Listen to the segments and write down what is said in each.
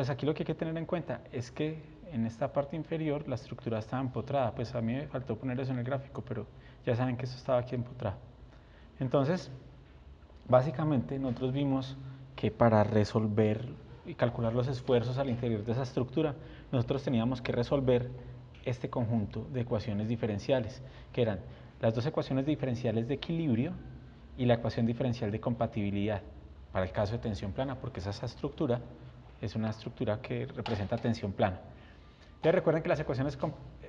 pues aquí lo que hay que tener en cuenta es que en esta parte inferior la estructura estaba empotrada. Pues a mí me faltó poner eso en el gráfico, pero ya saben que eso estaba aquí empotrado. Entonces, básicamente nosotros vimos que para resolver y calcular los esfuerzos al interior de esa estructura, nosotros teníamos que resolver este conjunto de ecuaciones diferenciales, que eran las dos ecuaciones diferenciales de equilibrio y la ecuación diferencial de compatibilidad, para el caso de tensión plana, porque esa estructura es una estructura que representa tensión plana. Entonces recuerden que las ecuaciones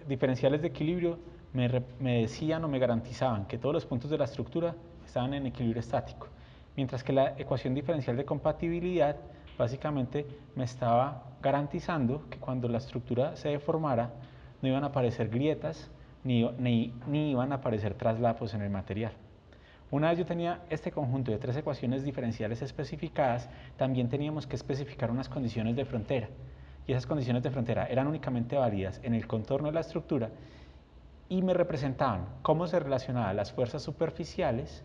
diferenciales de equilibrio me decían o me garantizaban que todos los puntos de la estructura estaban en equilibrio estático, mientras que la ecuación diferencial de compatibilidad básicamente me estaba garantizando que cuando la estructura se deformara no iban a aparecer grietas ni iban a aparecer traslapos en el material. Una vez yo tenía este conjunto de tres ecuaciones diferenciales especificadas, también teníamos que especificar unas condiciones de frontera. Y esas condiciones de frontera eran únicamente válidas en el contorno de la estructura y me representaban cómo se relacionaban las fuerzas superficiales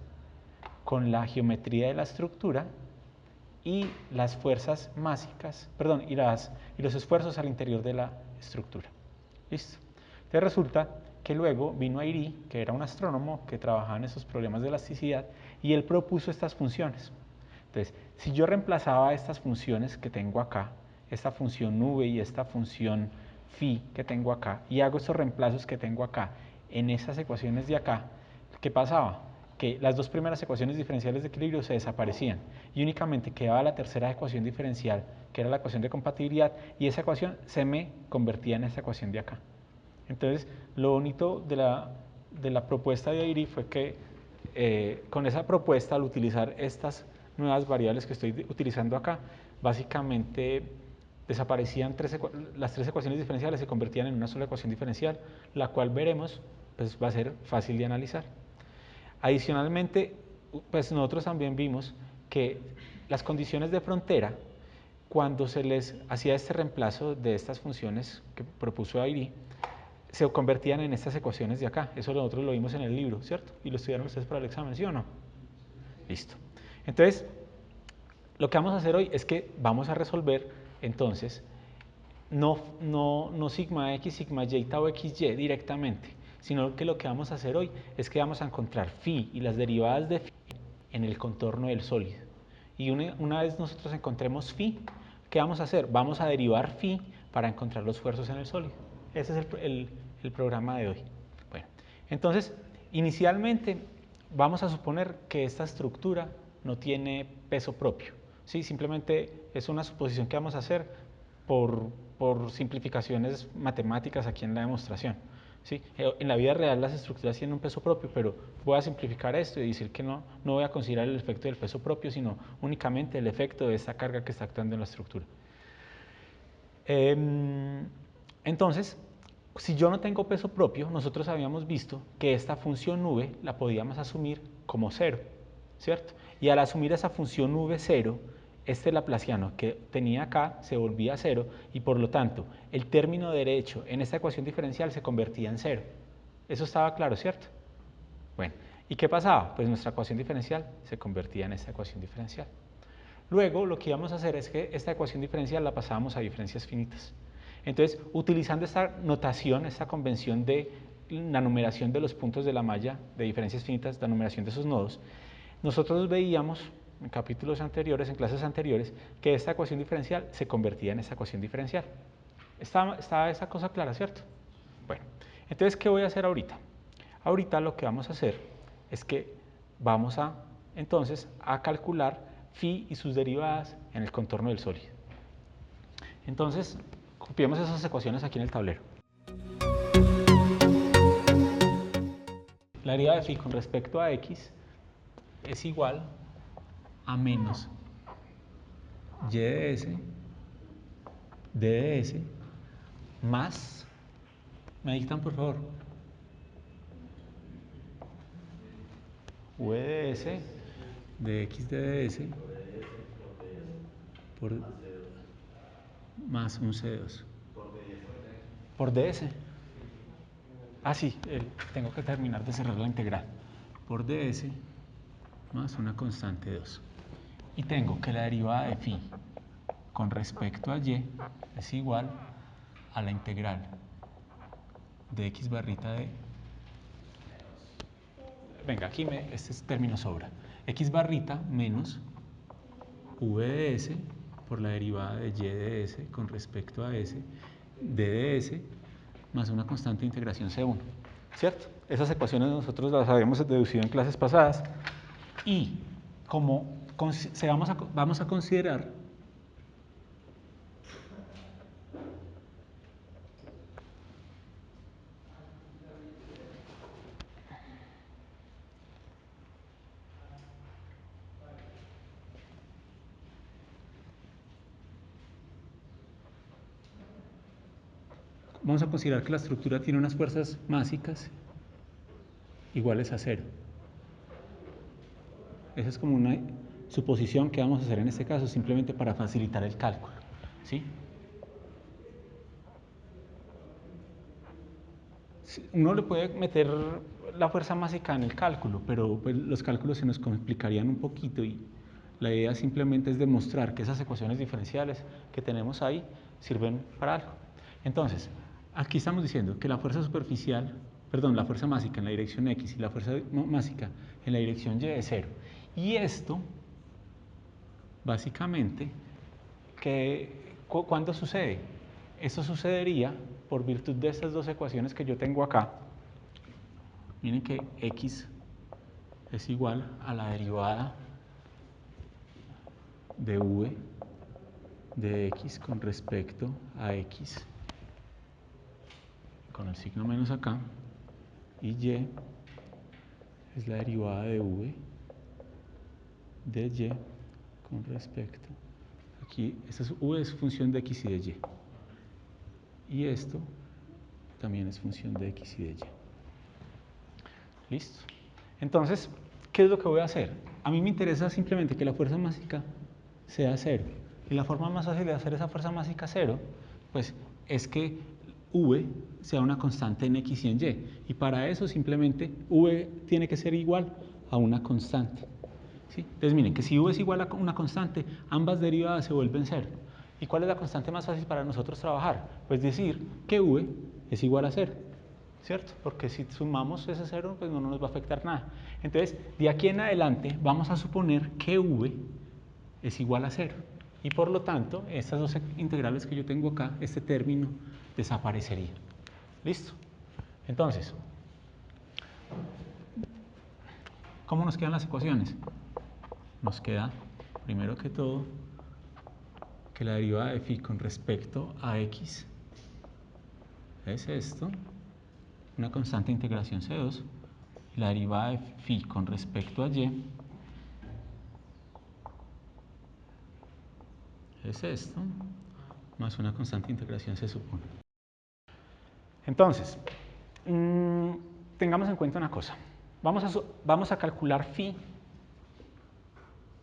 con la geometría de la estructura y las fuerzas másicas, perdón, y los esfuerzos al interior de la estructura. ¿Listo? Entonces resulta que luego vino Airy, que era un astrónomo que trabajaba en esos problemas de elasticidad, y él propuso estas funciones. Entonces, si yo reemplazaba estas funciones que tengo acá, esta función nube y esta función phi que tengo acá, y hago estos reemplazos que tengo acá en esas ecuaciones de acá, ¿qué pasaba? Que las dos primeras ecuaciones diferenciales de equilibrio se desaparecían y únicamente quedaba la tercera ecuación diferencial, que era la ecuación de compatibilidad, y esa ecuación se me convertía en esta ecuación de acá. Entonces, lo bonito de la propuesta de Airy fue que con esa propuesta, al utilizar estas nuevas variables que estoy utilizando acá, básicamente desaparecían las tres ecuaciones diferenciales, se convertían en una sola ecuación diferencial, la cual veremos, pues va a ser fácil de analizar. Adicionalmente, pues nosotros también vimos que las condiciones de frontera, cuando se les hacía este reemplazo de estas funciones que propuso Airy, se convertían en estas ecuaciones de acá. Eso nosotros lo vimos en el libro, ¿cierto? Y lo estudiaron ustedes para el examen, ¿sí o no? Listo. Entonces, lo que vamos a hacer hoy es que vamos a resolver, entonces, no sigma x, sigma y, tau xy directamente, sino que lo que vamos a hacer hoy es que vamos a encontrar phi y las derivadas de phi en el contorno del sólido. Y una vez nosotros encontremos phi, ¿qué vamos a hacer? Vamos a derivar phi para encontrar los esfuerzos en el sólido. Ese es el programa de hoy. Bueno, entonces, inicialmente vamos a suponer que esta estructura no tiene peso propio. ¿Sí? Simplemente es una suposición que vamos a hacer por simplificaciones matemáticas aquí en la demostración. ¿Sí? En la vida real las estructuras tienen un peso propio, pero voy a simplificar esto y decir que no voy a considerar el efecto del peso propio, sino únicamente el efecto de esta carga que está actuando en la estructura. Entonces, si yo no tengo peso propio, nosotros habíamos visto que esta función nube la podíamos asumir como cero, ¿cierto? Y al asumir esa función nube cero, este laplaciano que tenía acá se volvía cero y por lo tanto el término derecho en esta ecuación diferencial se convertía en cero. Eso estaba claro, ¿cierto? Bueno, ¿y qué pasaba? Pues nuestra ecuación diferencial se convertía en esta ecuación diferencial. Luego lo que íbamos a hacer es que esta ecuación diferencial la pasábamos a diferencias finitas. Entonces, utilizando esta notación, esta convención de la numeración de los puntos de la malla de diferencias finitas, la numeración de esos nodos, nosotros veíamos en capítulos anteriores, en clases anteriores, que esta ecuación diferencial se convertía en esta ecuación diferencial. ¿Está esa cosa clara, cierto? Bueno, entonces, ¿qué voy a hacer ahorita? Ahorita lo que vamos a hacer es que vamos entonces a calcular phi y sus derivadas en el contorno del sólido. Entonces, copiemos esas ecuaciones aquí en el tablero. La derivada de phi con respecto a x es igual a menos y de s, d de s, más, ¿me dictan por favor? v de s de x de s por más un c2 por ds. Ah, sí, tengo que terminar de cerrar la integral. Por ds más una constante 2. Y tengo que la derivada de phi con respecto a y es igual a la integral de x barrita de... Venga, aquí este término sobra. X barrita menos v de s por la derivada de y de s con respecto a s, d de s, más una constante de integración C1. ¿Cierto? Esas ecuaciones nosotros las habíamos deducido en clases pasadas. Y como vamos a considerar que la estructura tiene unas fuerzas básicas iguales a 0. Esa es como una suposición que vamos a hacer en este caso, simplemente para facilitar el cálculo. ¿Sí? Uno le puede meter la fuerza básica en el cálculo, pero pues, los cálculos se nos complicarían un poquito y la idea simplemente es demostrar que esas ecuaciones diferenciales que tenemos ahí sirven para algo. Entonces, aquí estamos diciendo que la fuerza superficial, perdón, la fuerza básica en la dirección X y la fuerza básica en la dirección Y es 0. Y esto, básicamente, ¿cuándo sucede? Esto sucedería por virtud de estas dos ecuaciones que yo tengo acá. Miren que X es igual a la derivada de V de X con respecto a X, con el signo menos acá, y Y es la derivada de V de Y con respecto. Aquí, V es función de X y de Y. Y esto también es función de X y de Y. ¿Listo? Entonces, ¿qué es lo que voy a hacer? A mí me interesa simplemente que la fuerza básica sea 0. Y la forma más fácil de hacer esa fuerza básica 0, pues es que V sea una constante en X y en Y. Y para eso simplemente V tiene que ser igual a una constante. ¿Sí? Entonces miren que si V es igual a una constante, ambas derivadas se vuelven 0. ¿Y cuál es la constante más fácil para nosotros trabajar? Pues decir que V es igual a 0. ¿Cierto? Porque si sumamos ese 0, pues no nos va a afectar nada. Entonces, de aquí en adelante, vamos a suponer que V es igual a 0. Y por lo tanto, estas dos integrales que yo tengo acá, este término desaparecería. ¿Listo? Entonces, ¿cómo nos quedan las ecuaciones? Nos queda, primero que todo, que la derivada de phi con respecto a x es esto, una constante de integración C2, y la derivada de phi con respecto a y es esto, más una constante de integración se supone. Entonces, tengamos en cuenta una cosa. Vamos a calcular phi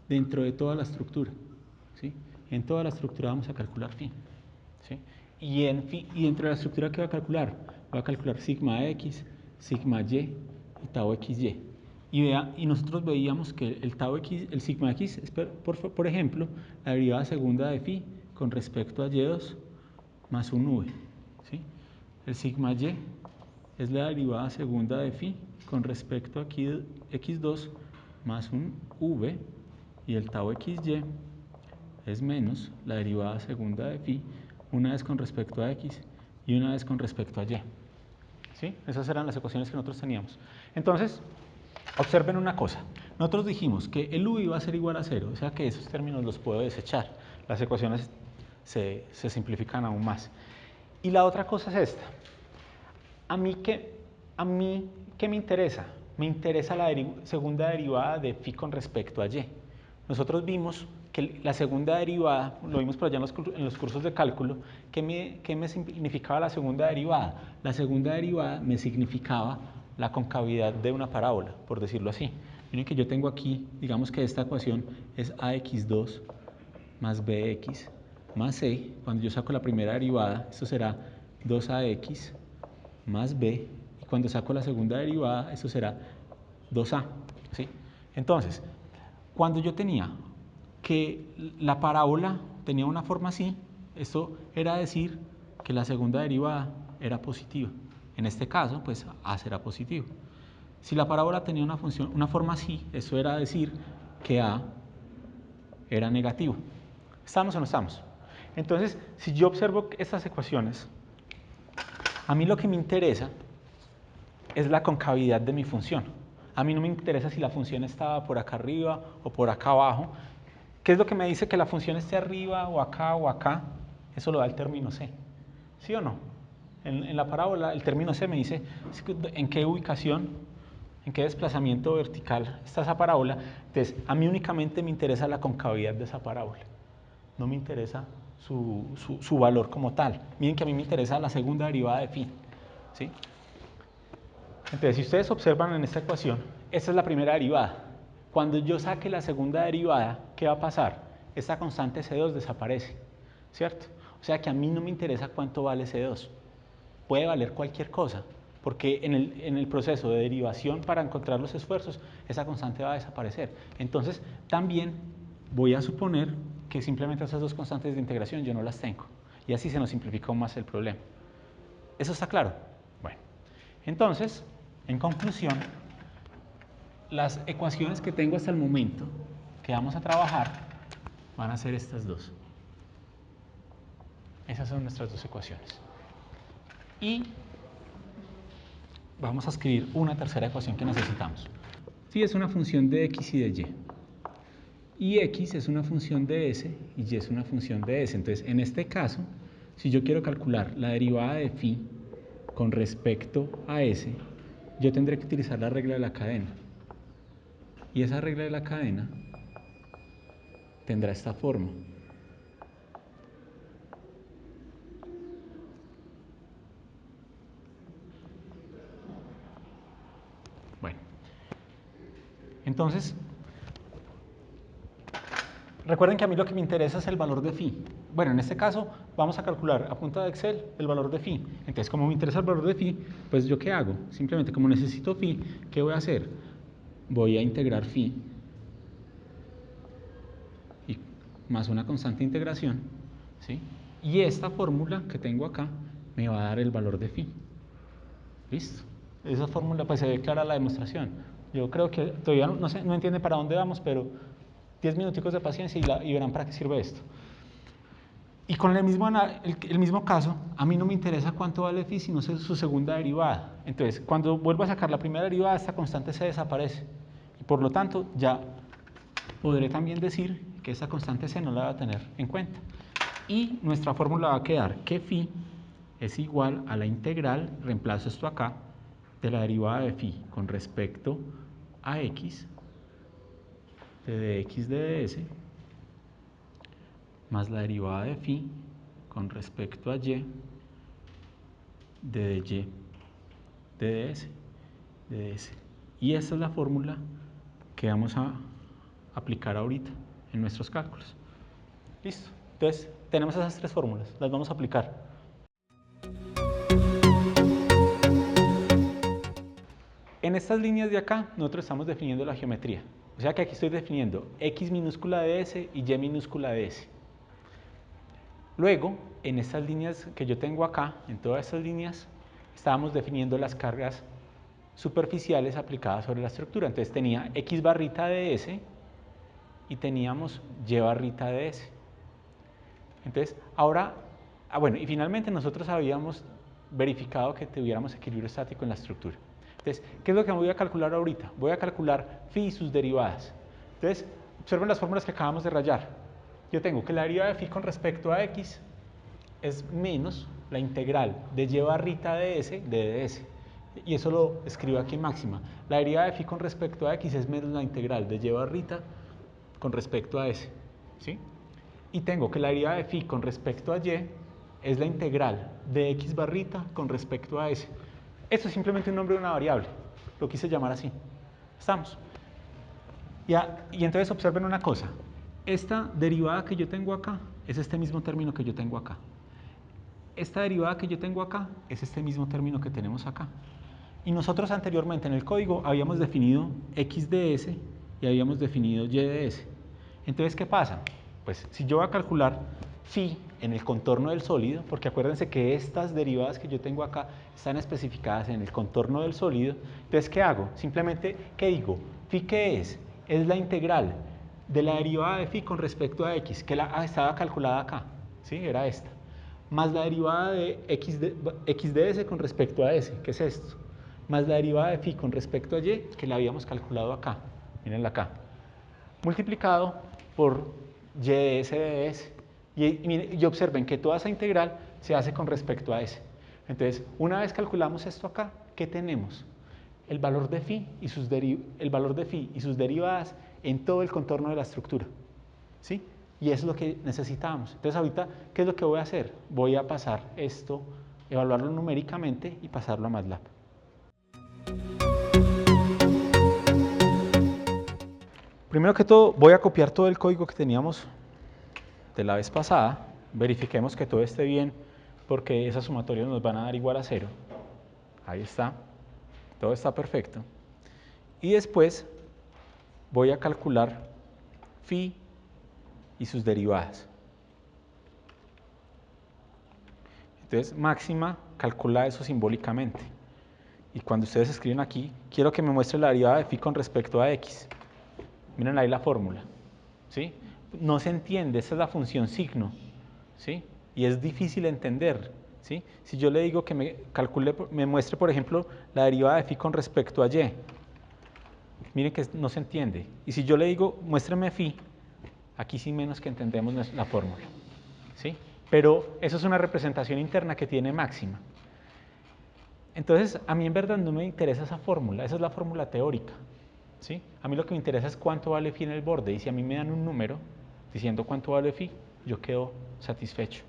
dentro de toda la estructura. ¿Sí? En toda la estructura vamos a calcular phi. ¿Sí? Y dentro de la estructura, ¿qué va a calcular? Va a calcular sigma x, sigma y y tau xy. Y nosotros veíamos que el sigma x es, por ejemplo, la derivada segunda de phi con respecto a y2 más un v. ¿Sí? El sigma y es la derivada segunda de phi con respecto a x2 más un v, y el tau xy es menos la derivada segunda de phi, una vez con respecto a x y una vez con respecto a y. ¿Sí? Esas eran las ecuaciones que nosotros teníamos. Entonces, observen una cosa. Nosotros dijimos que el u iba a ser igual a 0, o sea que esos términos los puedo desechar. Las ecuaciones se simplifican aún más. Y la otra cosa es esta. ¿A mí qué me interesa? Me interesa la segunda derivada de phi con respecto a y. Nosotros vimos que la segunda derivada, lo vimos por allá en los cursos de cálculo, ¿qué me significaba la segunda derivada? La segunda derivada me significaba la concavidad de una parábola, por decirlo así. Miren que yo tengo aquí, digamos que esta ecuación es ax2 más bx más c. Cuando yo saco la primera derivada, esto será 2ax más b, y cuando saco la segunda derivada, esto será 2a. ¿Sí? Entonces, cuando yo tenía que la parábola tenía una forma así, esto era decir que la segunda derivada era positiva. En este caso, pues a será positivo. Si la parábola tenía una forma así, eso era decir que a era negativo. ¿Estamos o no estamos? Entonces, si yo observo estas ecuaciones, a mí lo que me interesa es la concavidad de mi función. A mí no me interesa si la función estaba por acá arriba o por acá abajo. ¿Qué es lo que me dice que la función esté arriba o acá? Eso lo da el término C. ¿Sí o no? En la parábola, el término C me dice en qué ubicación, en qué desplazamiento vertical está esa parábola. Entonces, a mí únicamente me interesa la concavidad de esa parábola. No me interesa su valor como tal. Miren que a mí me interesa la segunda derivada de phi. ¿Sí? Entonces, si ustedes observan en esta ecuación, esta es la primera derivada. Cuando yo saque la segunda derivada, ¿qué va a pasar? Esta constante C2 desaparece, ¿cierto? O sea que a mí no me interesa cuánto vale C2. Puede valer cualquier cosa, porque en el proceso de derivación para encontrar los esfuerzos, esa constante va a desaparecer. Entonces, también voy a suponer que simplemente esas dos constantes de integración yo no las tengo. Y así se nos simplificó más el problema. ¿Eso está claro? Bueno, entonces, en conclusión, las ecuaciones que tengo hasta el momento que vamos a trabajar van a ser estas dos. Esas son nuestras dos ecuaciones. Y vamos a escribir una tercera ecuación que necesitamos. Phi es una función de x y de y. Y x es una función de s y y es una función de s. Entonces, en este caso, si yo quiero calcular la derivada de phi con respecto a s, yo tendré que utilizar la regla de la cadena. Y esa regla de la cadena tendrá esta forma. Bueno, entonces, recuerden que a mí lo que me interesa es el valor de phi. Bueno, en este caso vamos a calcular a punta de Excel el valor de phi. Entonces, como me interesa el valor de phi, pues ¿yo qué hago? Simplemente, como necesito phi, ¿qué voy a hacer? Voy a integrar phi y más una constante de integración, ¿sí? Y esta fórmula que tengo acá me va a dar el valor de phi. ¿Listo? Esa fórmula, pues se ve clara la demostración. Yo creo que todavía no sé, no entiende para dónde vamos, pero 10 minuticos de paciencia y verán para qué sirve esto. Y con el mismo caso, a mí no me interesa cuánto vale phi, sino su segunda derivada. Entonces, cuando vuelvo a sacar la primera derivada, esta constante se desaparece. Y por lo tanto, ya podré también decir que esta constante c no la va a tener en cuenta. Y nuestra fórmula va a quedar que phi es igual a la integral, reemplazo esto acá, de la derivada de phi con respecto a x de dx de ds más la derivada de phi con respecto a y de dy de ds. Y esta es la fórmula que vamos a aplicar ahorita en nuestros cálculos. ¿Listo? Entonces, tenemos esas tres fórmulas, las vamos a aplicar. En estas líneas de acá, nosotros estamos definiendo la geometría. O sea que aquí estoy definiendo x minúscula de s y y minúscula de s. Luego, en estas líneas que yo tengo acá, en todas estas líneas, estábamos definiendo las cargas superficiales aplicadas sobre la estructura. Entonces tenía x barrita de s y teníamos y barrita de s. Entonces, ahora, bueno, y finalmente nosotros habíamos verificado que tuviéramos equilibrio estático en la estructura. Entonces, ¿qué es lo que voy a calcular ahorita? Voy a calcular phi y sus derivadas. Entonces, observen las fórmulas que acabamos de rayar. Yo tengo que la derivada de phi con respecto a x es menos la integral de y barrita de s de ds. Y eso lo escribo aquí en máxima. La derivada de phi con respecto a x es menos la integral de y barrita con respecto a s. ¿Sí? Y tengo que la derivada de phi con respecto a y es la integral de x barrita con respecto a s. Esto es simplemente un nombre de una variable. Lo quise llamar así. ¿Estamos? Y entonces observen una cosa. Esta derivada que yo tengo acá es este mismo término que yo tengo acá. Esta derivada que yo tengo acá es este mismo término que tenemos acá. Y nosotros anteriormente en el código habíamos definido x de s y habíamos definido y de s. Entonces, ¿qué pasa? Pues si yo voy a calcular phi en el contorno del sólido, porque acuérdense que estas derivadas que yo tengo acá están especificadas en el contorno del sólido, entonces ¿qué hago? Simplemente, ¿qué digo? ¿Phi qué es? Es la integral de la derivada de phi con respecto a x, que estaba calculada acá, ¿sí? Era esta, más la derivada de x de s con respecto a s, que es esto, más la derivada de phi con respecto a y, que la habíamos calculado acá, mírenla acá, multiplicado por y de s de s. Y observen que toda esa integral se hace con respecto a s. Entonces, una vez calculamos esto acá, ¿qué tenemos? El valor de phi y sus derivadas en todo el contorno de la estructura, ¿sí? Y eso es lo que necesitábamos. Entonces, ahorita, ¿qué es lo que voy a hacer? Voy a pasar esto, evaluarlo numéricamente y pasarlo a MATLAB. Primero que todo, voy a copiar todo el código que teníamos de la vez pasada. Verifiquemos que todo esté bien, porque esas sumatorias nos van a dar igual a 0. Ahí está. Todo está perfecto. Y después voy a calcular phi y sus derivadas. Entonces, máxima calcula eso simbólicamente. Y cuando ustedes escriben aquí, quiero que me muestre la derivada de phi con respecto a x. Miren ahí la fórmula, ¿sí? No se entiende, esa es la función signo, ¿sí? Y es difícil entender, ¿sí? Si yo le digo que me muestre, por ejemplo, la derivada de phi con respecto a y, miren que no se entiende. Y si yo le digo, muéstrame phi, aquí sí menos que entendemos la fórmula, ¿sí? Pero eso es una representación interna que tiene máxima. Entonces, a mí en verdad no me interesa esa fórmula, esa es la fórmula teórica, ¿sí? A mí lo que me interesa es cuánto vale phi en el borde, y si a mí me dan un número diciendo cuánto vale phi, yo quedo satisfecho.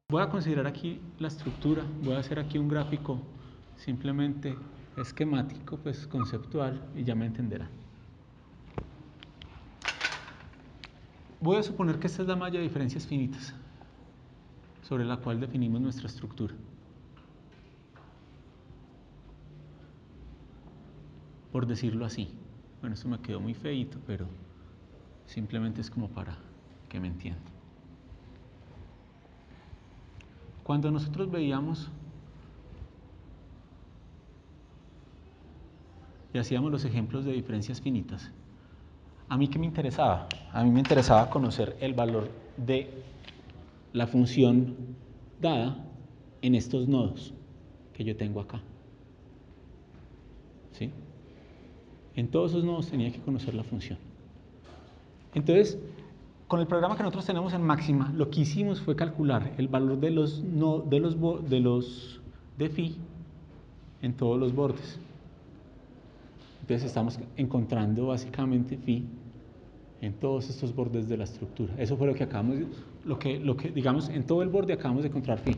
Voy a considerar aquí la estructura, voy a hacer aquí un gráfico simplemente esquemático, pues conceptual, y ya me entenderán. Voy a suponer que esta es la malla de diferencias finitas sobre la cual definimos nuestra estructura. Por decirlo así. Bueno, esto me quedó muy feíto, pero simplemente es como para que me entiendan. Cuando nosotros veíamos y hacíamos los ejemplos de diferencias finitas, ¿a mí qué me interesaba? A mí me interesaba conocer el valor de la función dada en estos nodos que yo tengo acá, ¿sí? En todos esos nodos tenía que conocer la función. Entonces, con el programa que nosotros tenemos en máxima, lo que hicimos fue calcular el valor de phi en todos los bordes. Entonces estamos encontrando básicamente phi en todos estos bordes de la estructura. Eso fue lo que acabamos, digamos, en todo el borde acabamos de encontrar phi.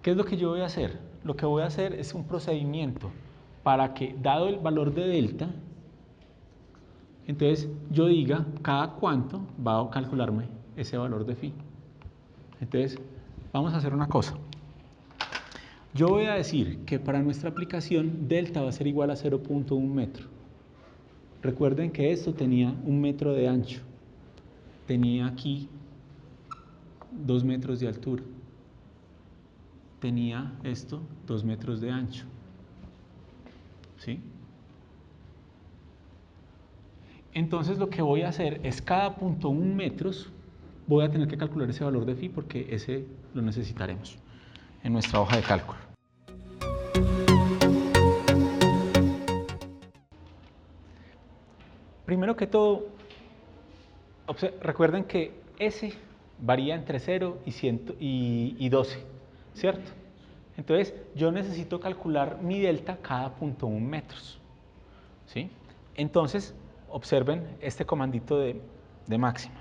¿Qué es lo que yo voy a hacer? Lo que voy a hacer es un procedimiento para que, dado el valor de delta, entonces yo diga cada cuánto va a calcularme ese valor de phi. Entonces, vamos a hacer una cosa. Yo voy a decir que para nuestra aplicación delta va a ser igual a 0.1 metro. Recuerden que esto tenía 1 metro de ancho. Tenía aquí 2 metros de altura. Tenía esto 2 metros de ancho. ¿Sí? Entonces lo que voy a hacer es cada 0.1 metros voy a tener que calcular ese valor de phi porque ese lo necesitaremos en nuestra hoja de cálculo. Primero que todo, recuerden que S varía entre 0 y 12, ¿cierto? Entonces, yo necesito calcular mi delta cada 0.1 metros, ¿sí? Entonces, observen este comandito de máxima.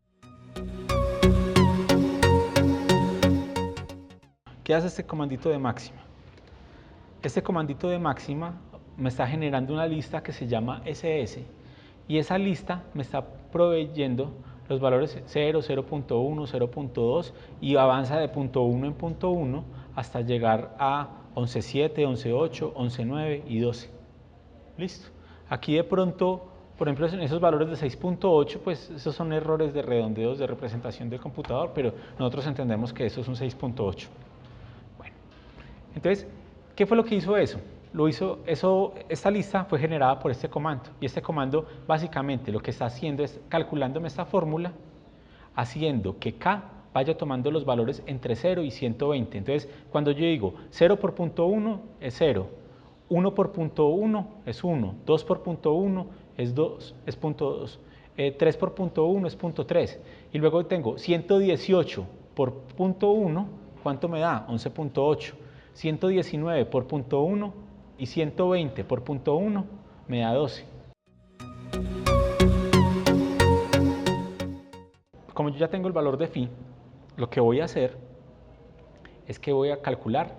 ¿Qué hace este comandito de máxima? Este comandito de máxima me está generando una lista que se llama SS y esa lista me está proveyendo los valores 0, 0.1, 0.2 y avanza de 0.1 en 0.1 hasta llegar a 11.7, 11.8, 11.9 y 12. ¿Listo? Aquí de pronto por ejemplo, en esos valores de 6.8, pues esos son errores de redondeos de representación del computador, pero nosotros entendemos que eso es un 6.8. Bueno, entonces, ¿qué fue lo que hizo eso? Esta lista fue generada por este comando, y este comando básicamente lo que está haciendo es calculándome esta fórmula, haciendo que K vaya tomando los valores entre 0 y 120. Entonces, cuando yo digo 0 por punto 1 es 0, 1 por punto 1 es 1, 2 por punto 1 es 2, es punto 2, 3 por punto 1 es punto 3, y luego tengo 118 por punto 1, ¿cuánto me da? 11.8, 119 por punto 1 y 120 por punto 1 me da 12. Como yo ya tengo el valor de phi, lo que voy a hacer es que voy a calcular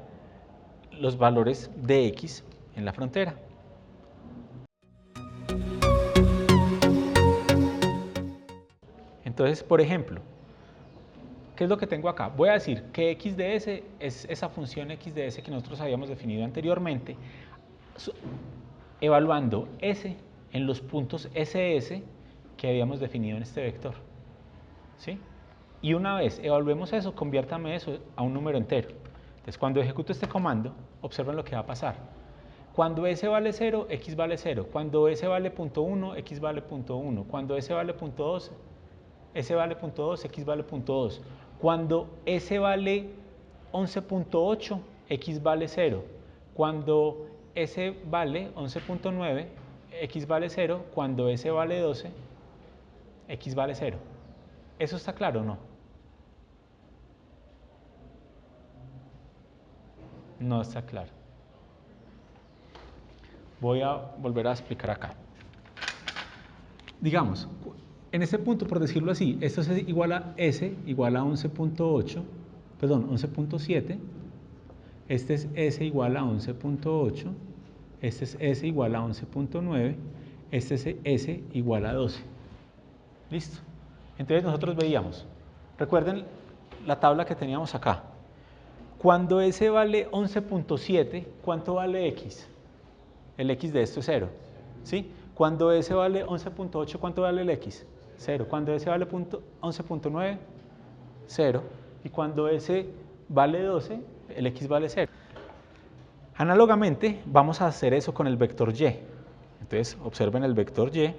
los valores de x en la frontera. Entonces, por ejemplo, ¿qué es lo que tengo acá? Voy a decir que x de s es esa función x de s que nosotros habíamos definido anteriormente, evaluando s en los puntos ss que habíamos definido en este vector. ¿Sí? Y una vez evaluemos eso, conviértame eso a un número entero. Entonces, cuando ejecuto este comando, observen lo que va a pasar. Cuando s vale 0, x vale 0. Cuando s vale 0.1, x vale 0.1. Cuando s vale 0.2, s vale 0.2, x vale 0.2. Cuando s vale 11.8, x vale 0. Cuando s vale 11.9, x vale 0. Cuando s vale 12, x vale 0. ¿Eso está claro o no? No está claro. Voy a volver a explicar acá. Digamos, en este punto, por decirlo así, esto es igual a S, igual a 11.8, perdón, 11.7. Este es S igual a 11.8. Este es S igual a 11.9. Este es S igual a 12. ¿Listo? Entonces nosotros veíamos, recuerden la tabla que teníamos acá. Cuando S vale 11.7, ¿cuánto vale X? El X de esto es 0. ¿Sí? Cuando S vale 11.8, ¿cuánto vale el X? 0. Cuando S vale 11.9, 0. Y cuando S vale 12, el X vale 0. Análogamente, vamos a hacer eso con el vector Y. Entonces, observen el vector Y.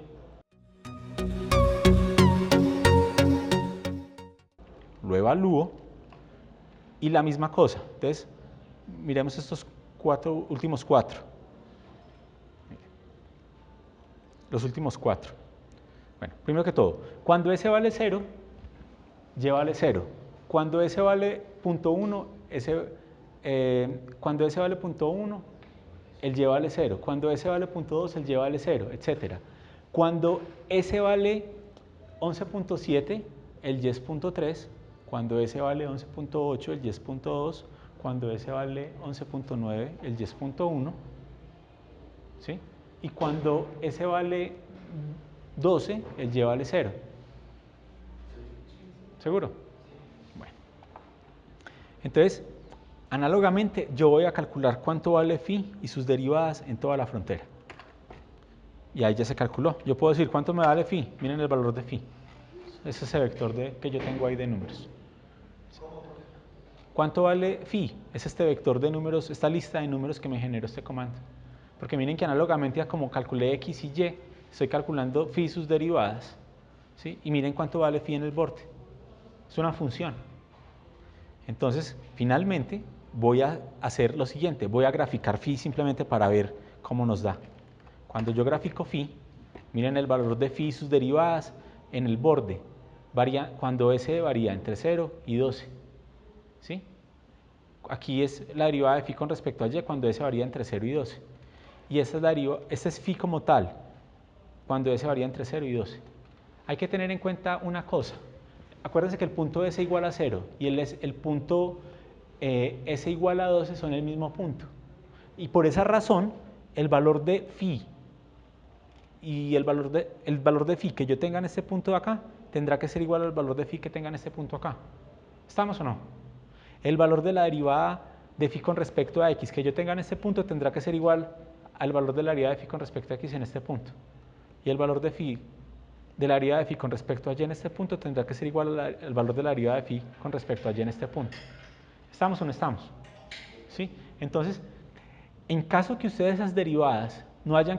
Lo evalúo. Y la misma cosa. Entonces, miremos estos últimos cuatro. Los últimos cuatro. Bueno, primero que todo, cuando S vale 0, Y vale 0. Cuando S vale 0.1, cuando S vale 0.1, el Y vale 0. Cuando S vale 0.2, el Y vale 0, etc. Cuando S vale 11.7, el Y es 0.3. Cuando S vale 11.8, el Y es 0.2. Cuando S vale 11.9, el Y es 0.1. ¿Sí? Y cuando S vale 12, el Y vale 0. ¿Seguro? Bueno. Entonces, análogamente, yo voy a calcular cuánto vale phi y sus derivadas en toda la frontera. Y ahí ya se calculó. Yo puedo decir, ¿cuánto me vale phi? Miren el valor de phi. Es ese vector que yo tengo ahí de números. ¿Cuánto vale phi? Es este vector de números, esta lista de números que me generó este comando. Porque miren que análogamente a como calculé x y y, estoy calculando phi y sus derivadas. ¿Sí? Y miren cuánto vale phi en el borde. Es una función. Entonces, finalmente, voy a hacer lo siguiente. Voy a graficar phi simplemente para ver cómo nos da. Cuando yo grafico phi, miren el valor de phi y sus derivadas en el borde. Cuando S varía entre 0 y 12. ¿Sí? Aquí es la derivada de phi con respecto a y cuando S varía entre 0 y 12. Y esta es phi como tal, cuando S varía entre 0 y 12. Hay que tener en cuenta una cosa. Acuérdense que el punto S igual a 0 y el punto S igual a 12 son el mismo punto. Y por esa razón, el valor de phi y el valor de phi que yo tenga en este punto de acá tendrá que ser igual al valor de phi que tenga en este punto acá. ¿Estamos o no? El valor de la derivada de phi con respecto a x que yo tenga en este punto tendrá que ser igual al valor de la derivada de phi con respecto a x en este punto. y el valor de phi de la derivada de phi con respecto a y en este punto tendrá que ser igual al valor de la derivada de phi con respecto a y en este punto. ¿Estamos o no estamos? ¿Sí? Entonces, en caso que ustedes esas derivadas no hayan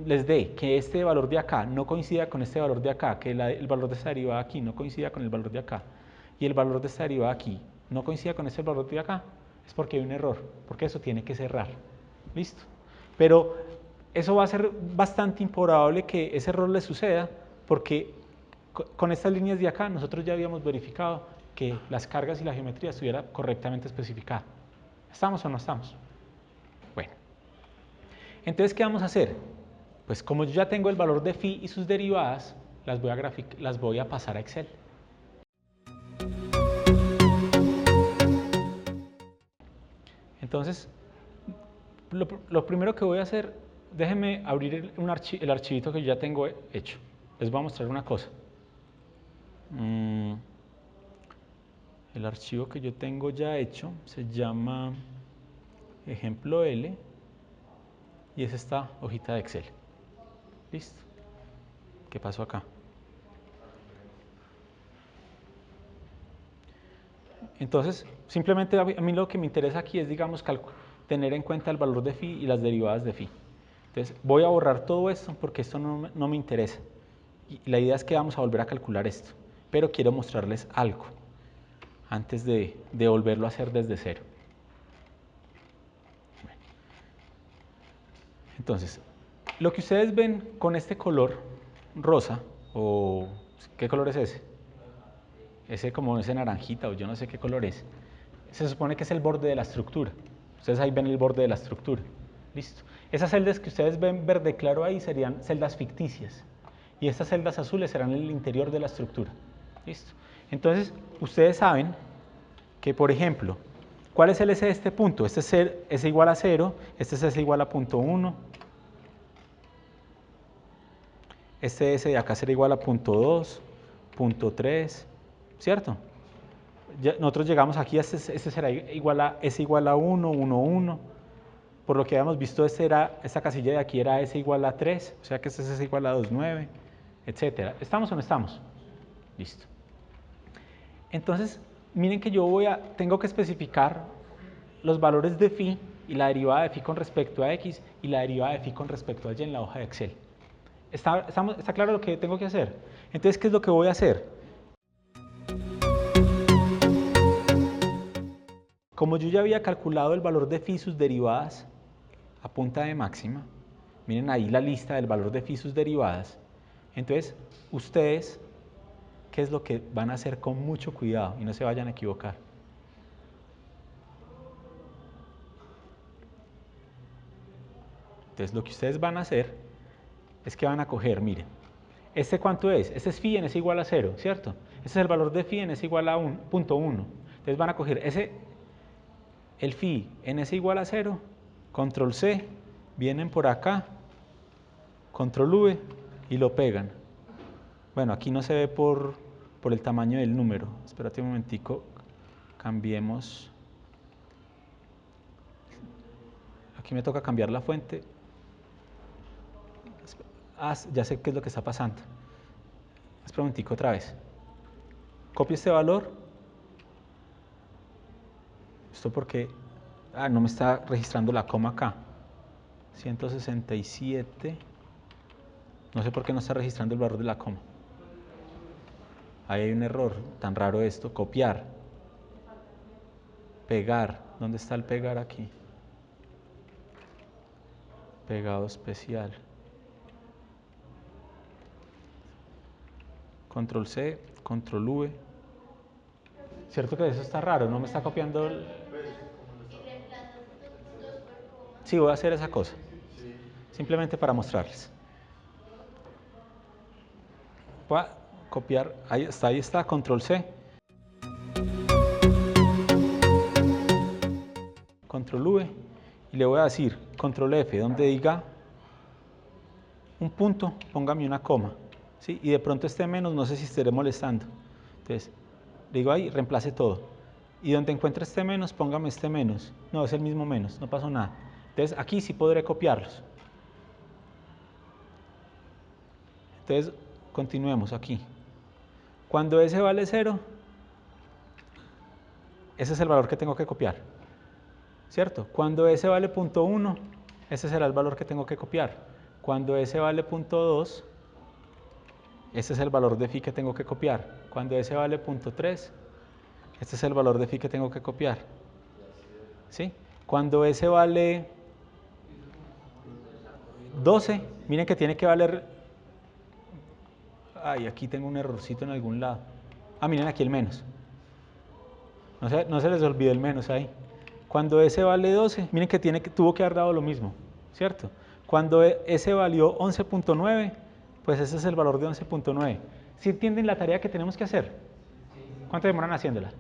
les dé que este valor de acá no coincida con este valor de acá, que el valor de esta derivada aquí no coincida con el valor de acá, y el valor de esta derivada aquí no coincida con este valor de acá, es porque hay un error, porque eso tiene que cerrar. ¿Listo? Pero eso va a ser bastante improbable que ese error le suceda, porque con estas líneas de acá nosotros ya habíamos verificado que las cargas y la geometría estuviera correctamente especificada. ¿Estamos o no estamos? Bueno. Entonces, ¿qué vamos a hacer? Pues como yo ya tengo el valor de phi y sus derivadas, las voy a pasar a Excel. Entonces, lo primero que voy a hacer, déjenme abrir el archivito que yo ya tengo hecho. Les voy a mostrar una cosa. El archivo que yo tengo ya hecho se llama ejemplo L y es esta hojita de Excel. ¿Listo? ¿Qué pasó acá? Entonces, simplemente a mí lo que me interesa aquí es, digamos, tener en cuenta el valor de phi y las derivadas de phi. Entonces, voy a borrar todo esto porque esto no me interesa. Y la idea es que vamos a volver a calcular esto, pero quiero mostrarles algo antes de volverlo a hacer desde cero. Bueno. Entonces, lo que ustedes ven con este color rosa, o ¿qué color es ese? Ese como ese naranjita o yo no sé qué color es. Se supone que es el borde de la estructura. Ustedes ahí ven el borde de la estructura. Listo. Esas celdas que ustedes ven verde claro ahí serían celdas ficticias. Y estas celdas azules serán el interior de la estructura. Listo. Entonces, ustedes saben que, por ejemplo, ¿cuál es el S de este punto? Este es S igual a 0, este es S igual a 0.1, este S de acá será igual a 0.2, 0.3, ¿cierto? Nosotros llegamos aquí, este será igual a S igual a 1, 1, 1. Por lo que habíamos visto, esta casilla de aquí era S igual a 3, o sea que este es S igual a 2, 9, etc. ¿Estamos o no estamos? Listo. Entonces, miren que tengo que especificar los valores de phi y la derivada de phi con respecto a x y la derivada de phi con respecto a y en la hoja de Excel. ¿Está claro lo que tengo que hacer? Entonces, ¿qué es lo que voy a hacer? Como yo ya había calculado el valor de phi y sus derivadas a punta de máxima, miren ahí la lista del valor de phi y sus derivadas, entonces ustedes, ¿qué es lo que van a hacer con mucho cuidado y no se vayan a equivocar? Entonces lo que ustedes van a hacer es que van a coger, miren, ¿este cuánto es? Este es phi en s igual a 0, ¿cierto? Este es el valor de phi en s igual a 1.1. Entonces van a coger el phi en s igual a 0, control C, vienen por acá, control V y lo pegan. Bueno, aquí no se ve por el tamaño del número. Espérate un momentico, cambiemos. Aquí me toca cambiar la fuente. Ya sé qué es lo que está pasando. Espera un momentico otra vez. Copio este valor. Esto porque no me está registrando la coma acá. 167. No sé por qué no está registrando el valor de la coma. Ahí hay un error. Tan raro esto. Copiar. Pegar. ¿Dónde está el pegar aquí? Pegado especial. Control C, control V. Cierto que eso está raro, no me está copiando el... Sí, voy a hacer esa cosa. Simplemente para mostrarles. Voy a copiar, ahí está, control C. Control V. Y le voy a decir control F, donde diga un punto, póngame una coma. ¿Sí? Y de pronto este menos, no sé si estaré molestando. Entonces, le digo ahí, reemplace todo. Y donde encuentre este menos, póngame este menos. No, es el mismo menos, no pasó nada. Entonces, aquí sí podré copiarlos. Entonces, continuemos aquí. Cuando S vale 0, ese es el valor que tengo que copiar, ¿cierto? Cuando S vale 0.1, ese será el valor que tengo que copiar. Cuando S vale 0.2, ese es el valor de phi que tengo que copiar. Cuando S vale 0.3, este es el valor de phi que tengo que copiar. ¿Sí? Cuando S vale 12, miren que tiene que valer... Ay, aquí tengo un errorcito en algún lado. Ah, miren aquí el menos. No se les olvide el menos ahí. Cuando S vale 12, miren que tuvo que haber dado lo mismo, ¿cierto? Cuando S valió 11.9, pues ese es el valor de 11.9. ¿Sí entienden la tarea que tenemos que hacer? ¿Cuánto demoran haciéndola?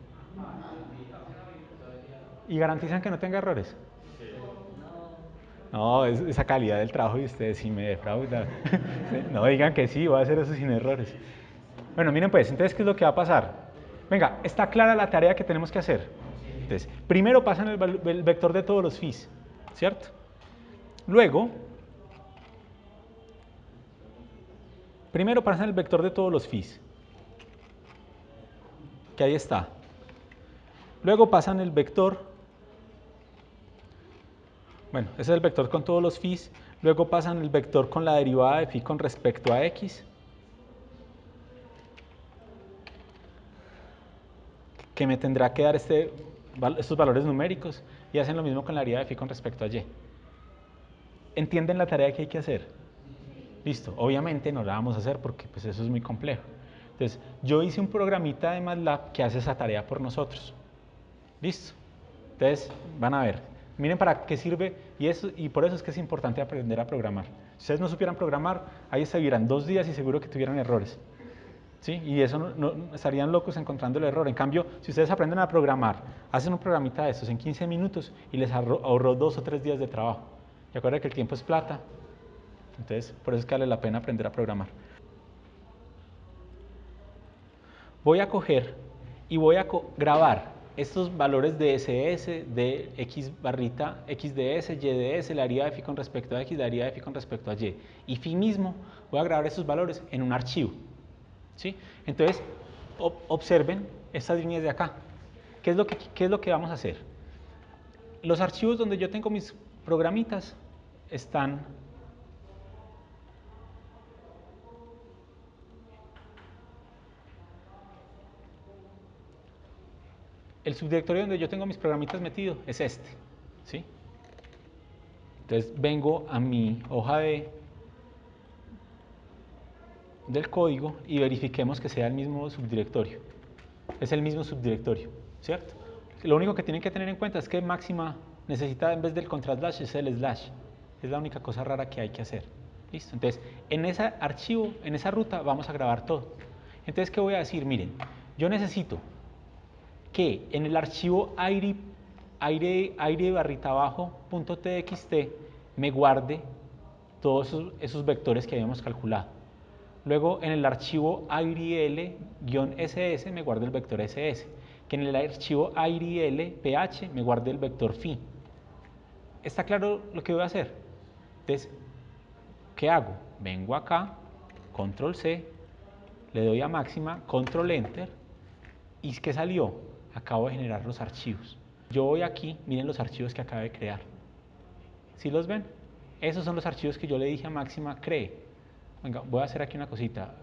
¿Y garantizan que no tenga errores? No, esa calidad del trabajo de ustedes sí me defrauda. No digan que sí, voy a hacer eso sin errores. Bueno, miren pues, entonces, ¿qué es lo que va a pasar? Venga, está clara la tarea que tenemos que hacer. Entonces, primero pasan el vector de todos los phis, ¿cierto? Luego, primero pasan el vector de todos los phis, que ahí está. Luego pasan el vector, bueno, ese es el vector con todos los phis. Luego pasan el vector con la derivada de phi con respecto a x, que me tendrá que dar estos valores numéricos, y hacen lo mismo con la derivada de phi con respecto a y. ¿Entienden la tarea que hay que hacer? Listo, obviamente no la vamos a hacer porque pues eso es muy complejo. Entonces, yo hice un programita de MATLAB que hace esa tarea por nosotros. Listo. Entonces, van a ver. Miren para qué sirve y por eso es que es importante aprender a programar. Si ustedes no supieran programar, ahí estuvieran 2 días y seguro que tuvieran errores. ¿Sí? Y eso no estarían locos encontrando el error. En cambio, si ustedes aprenden a programar, hacen un programita de estos en 15 minutos y les ahorró 2 o 3 días de trabajo. Y acuérdense que el tiempo es plata. Entonces, por eso es que vale la pena aprender a programar. Voy a coger y voy a grabar estos valores de SS, de X barrita, X de S, Y de S, la derivada de phi con respecto a X, la derivada de phi con respecto a Y. Y phi mismo, voy a grabar estos valores en un archivo. ¿Sí? Entonces, observen estas líneas de acá. ¿Qué es lo que vamos a hacer? Los archivos donde yo tengo mis programitas están... El subdirectorio donde yo tengo mis programitas metidos es este, ¿sí? Entonces vengo a mi hoja del código y verifiquemos que sea el mismo subdirectorio. Es el mismo subdirectorio, ¿cierto? Lo único que tienen que tener en cuenta es que máxima necesita en vez del contraslash es el slash. Es la única cosa rara que hay que hacer. ¿Listo? Entonces, en ese archivo, en esa ruta, vamos a grabar todo. Entonces, ¿qué voy a decir? Miren, yo necesito que en el archivo aire barrita abajo .txt me guarde todos esos vectores que habíamos calculado. Luego en el archivo airil-ss me guarde el vector ss, que en el archivo airil-ph me guarde el vector phi. ¿Está claro lo que voy a hacer? Entonces, ¿qué hago? Vengo acá, control C, le doy a máxima, control enter, ¿y qué salió? Acabo de generar los archivos. Yo voy aquí, miren los archivos que acabo de crear. ¿Sí los ven? Esos son los archivos que yo le dije a máxima cree. Venga, voy a hacer aquí una cosita.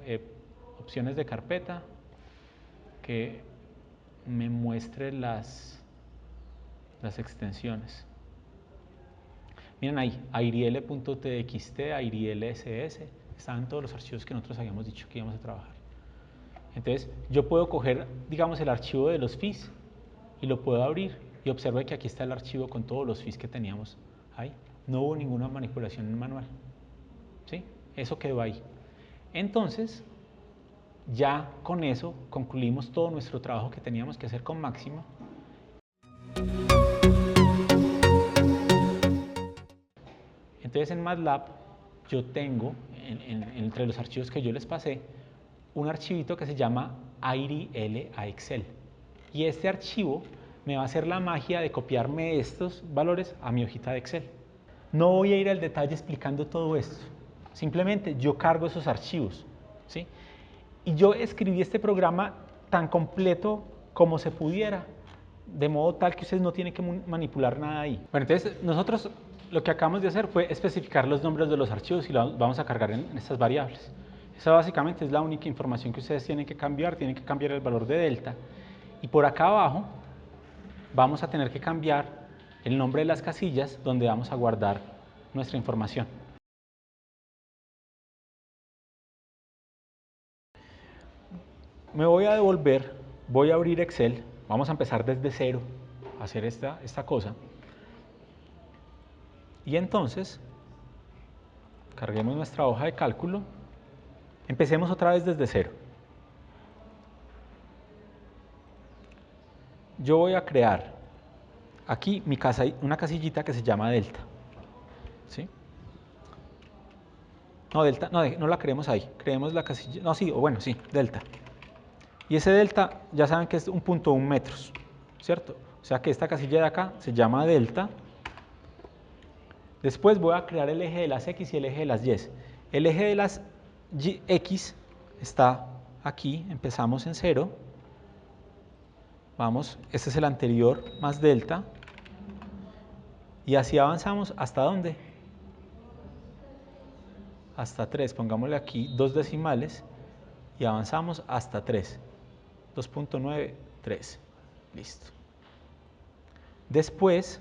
Opciones de carpeta, que me muestre las extensiones. Miren ahí, airiel.txt, airiel.ss, estaban todos los archivos que nosotros habíamos dicho que íbamos a trabajar. Entonces, yo puedo coger, digamos, el archivo de los phis y lo puedo abrir y observe que aquí está el archivo con todos los phis que teníamos ahí. No hubo ninguna manipulación en manual. ¿Sí? Eso quedó ahí. Entonces, ya con eso concluimos todo nuestro trabajo que teníamos que hacer con máxima. Entonces, en MATLAB yo tengo, entre los archivos que yo les pasé, un archivito que se llama airil a Excel. Y este archivo me va a hacer la magia de copiarme estos valores a mi hojita de Excel. No voy a ir al detalle explicando todo esto. Simplemente yo cargo esos archivos. ¿sí? Y yo escribí este programa tan completo como se pudiera, de modo tal que ustedes no tienen que manipular nada ahí. Bueno, entonces nosotros lo que acabamos de hacer fue especificar los nombres de los archivos y los vamos a cargar en estas variables. Esa básicamente es la única información que ustedes tienen que cambiar el valor de delta. Y por acá abajo vamos a tener que cambiar el nombre de las casillas donde vamos a guardar nuestra información. Me voy a devolver, voy a abrir Excel, vamos a empezar desde cero a hacer esta cosa. Y entonces, carguemos nuestra hoja de cálculo, empecemos otra vez desde cero. Yo voy a crear aquí una casillita que se llama delta. ¿Sí? No, delta, no la creemos ahí, creemos la casilla, no, sí, o bueno, sí, delta. Y ese delta ya saben que es 1.1 metros, ¿cierto? O sea que esta casilla de acá se llama delta. Después voy a crear el eje de las X y el eje de las Y. El eje de las X está aquí, empezamos en 0. Vamos, este es el anterior más delta. Y así avanzamos, ¿hasta dónde? Hasta 3, pongámosle aquí 2 decimales y avanzamos hasta 3. 2.93, listo. Después,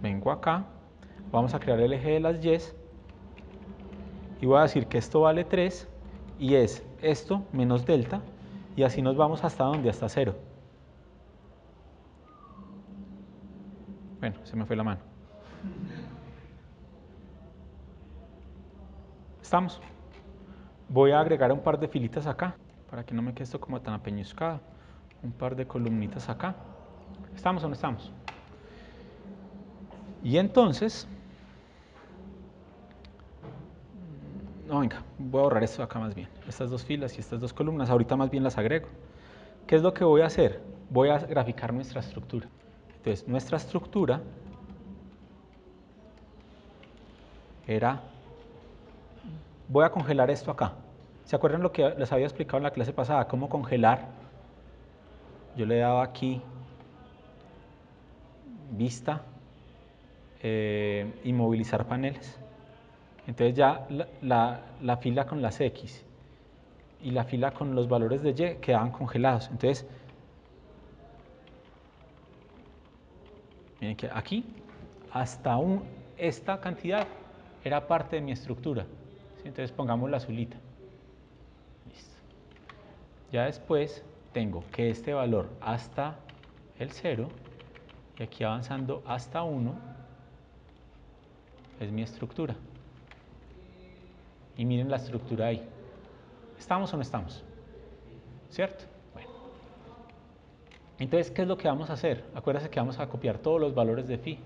vengo acá, vamos a crear el eje de las Y y voy a decir que esto vale 3 y es esto menos delta y así nos vamos hasta dónde, hasta 0. Bueno, se me fue la mano. ¿Estamos? Voy a agregar un par de filitas acá para que no me quede esto como tan apeñuscado. Un par de columnitas acá. ¿Estamos o no estamos? Y entonces, no, venga, voy a borrar esto acá más bien. Estas dos filas y estas dos columnas, ahorita más bien las agrego. ¿Qué es lo que voy a hacer? Voy a graficar nuestra estructura. Entonces, nuestra estructura era, voy a congelar esto acá. ¿Se acuerdan lo que les había explicado en la clase pasada? ¿Cómo congelar? Yo le daba aquí vista, inmovilizar paneles. Entonces ya la fila con las X y la fila con los valores de Y quedaban congelados. Entonces, miren que aquí hasta esta cantidad era parte de mi estructura. ¿Sí? Entonces pongamos la azulita. Listo. Ya después tengo que este valor hasta el 0 y aquí avanzando hasta 1 es mi estructura. Y miren la estructura ahí. ¿Estamos o no estamos? ¿Cierto? Bueno. Entonces, ¿qué es lo que vamos a hacer? Acuérdense que vamos a copiar todos los valores de phi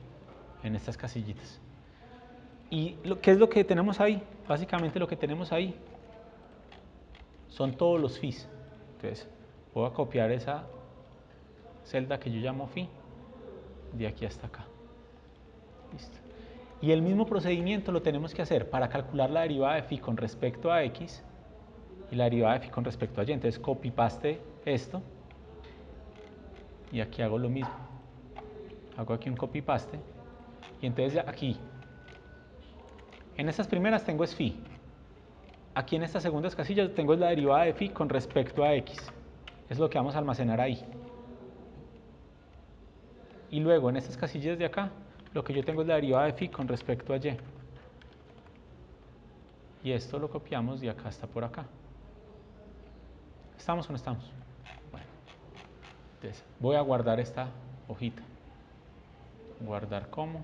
en estas casillitas. ¿Y qué es lo que tenemos ahí? Básicamente lo que tenemos ahí son todos los phis. Entonces, voy a copiar esa celda que yo llamo phi de aquí hasta acá. Listo. Y el mismo procedimiento lo tenemos que hacer para calcular la derivada de phi con respecto a x y la derivada de phi con respecto a y. Entonces, copy-paste esto y aquí hago lo mismo. Hago aquí un copy-paste y entonces ya aquí, en estas primeras tengo es phi. Aquí en estas segundas casillas tengo la derivada de phi con respecto a x. Es lo que vamos a almacenar ahí. Y luego en estas casillas de acá, lo que yo tengo es la derivada de phi con respecto a y. Y esto lo copiamos de acá hasta por acá. ¿Estamos o no estamos? Bueno, entonces voy a guardar esta hojita. Guardar como.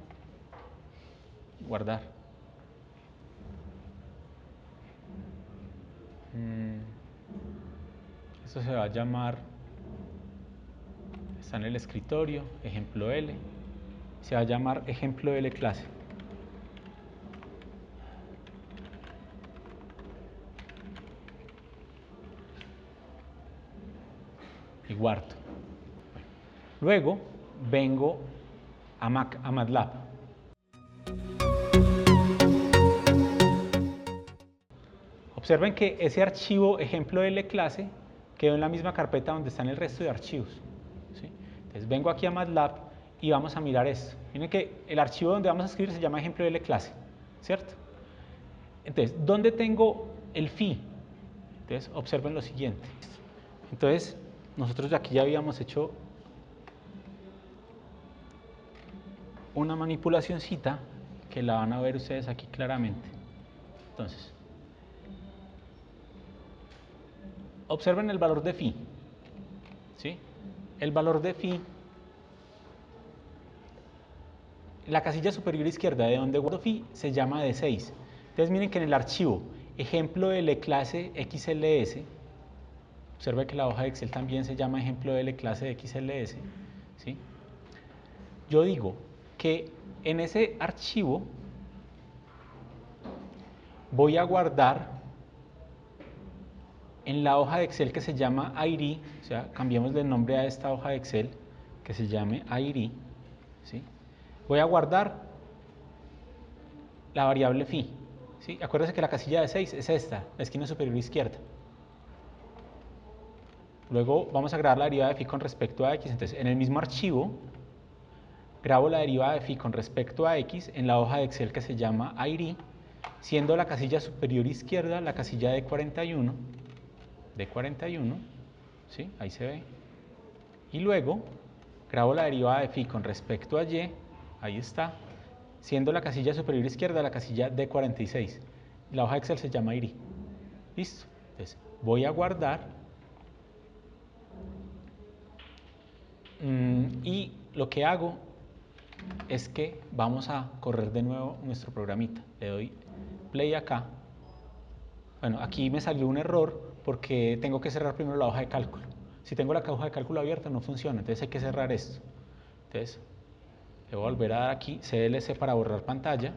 Guardar. Esto se va a llamar, está en el escritorio, ejemplo L. Se va a llamar ejemplo L clase. Y guardo. Luego vengo a MATLAB. observen que ese archivo ejemplo L clase quedó en la misma carpeta donde están el resto de archivos, ¿sí? Entonces vengo aquí a MATLAB y vamos a mirar esto. Miren que el archivo donde vamos a escribir se llama ejemplo L clase, ¿cierto? Entonces, ¿dónde tengo el phi? Entonces, observen lo siguiente. Entonces, nosotros de aquí ya habíamos hecho una manipulacioncita que la van a ver ustedes aquí claramente. Entonces, observen el valor de phi, ¿sí? El valor de phi, la casilla superior izquierda de donde guardo phi se llama D6. Entonces miren que en el archivo ejemplo L clase XLS, observe que la hoja de Excel también se llama ejemplo L clase XLS, ¿sí? Yo digo que en ese archivo voy a guardar en la hoja de Excel que se llama ID, o sea, cambiamos el nombre a esta hoja de Excel que se llame ID, ¿sí? Voy a guardar la variable phi, ¿sí? Acuérdense que la casilla de 6 es esta, la esquina superior izquierda. Luego vamos a grabar la derivada de phi con respecto a x, entonces en el mismo archivo grabo la derivada de phi con respecto a x en la hoja de Excel que se llama ID, siendo la casilla superior izquierda la casilla de 41, ¿sí? Ahí se ve. Y luego grabo la derivada de phi con respecto a y, ahí está, siendo la casilla superior izquierda la casilla de 46. La hoja de Excel se llama ID. Listo. Entonces voy a guardar y lo que hago es que vamos a correr de nuevo nuestro programita. Le doy play acá. Bueno, aquí me salió un error porque tengo que cerrar primero la hoja de cálculo. Si tengo la hoja de cálculo abierta no funciona, entonces hay que cerrar esto. Entonces, le voy a volver a dar aquí CLC para borrar pantalla.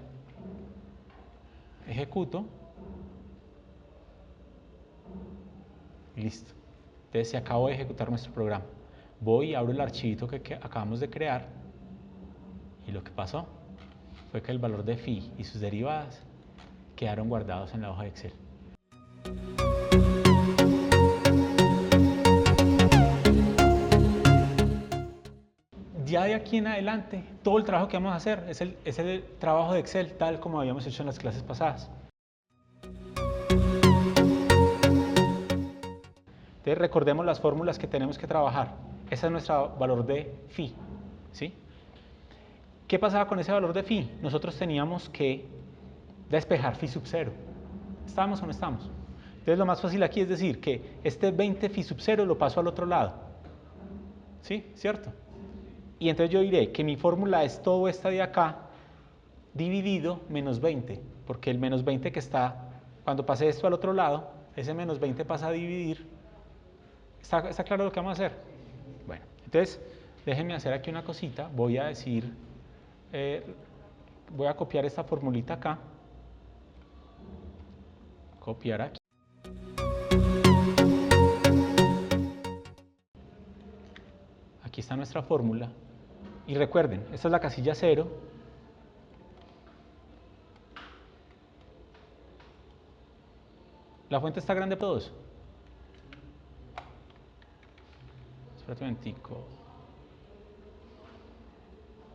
Ejecuto. Y listo. Entonces se acabó de ejecutar nuestro programa. Voy y abro el archivito que acabamos de crear. Y lo que pasó fue que el valor de phi y sus derivadas quedaron guardados en la hoja de Excel. Ya de aquí en adelante, todo el trabajo que vamos a hacer es el trabajo de Excel, tal como habíamos hecho en las clases pasadas. Entonces recordemos las fórmulas que tenemos que trabajar. Ese es nuestro valor de phi, ¿sí? ¿Qué pasaba con ese valor de phi? Nosotros teníamos que despejar phi sub 0. ¿Estamos o no estamos? Entonces lo más fácil aquí es decir que este 20 phi sub 0 lo paso al otro lado. ¿Sí? ¿Cierto? Y entonces yo diré que mi fórmula es todo esta de acá dividido menos 20, porque el menos 20 que está, cuando pase esto al otro lado, ese menos 20 pasa a dividir. ¿Está claro lo que vamos a hacer? Bueno, entonces déjenme hacer aquí una cosita, voy a decir, voy a copiar esta formulita acá, copiar aquí. Aquí está nuestra fórmula. Y recuerden, esta es la casilla 0. La fuente está grande para todos. Espérate un momentico.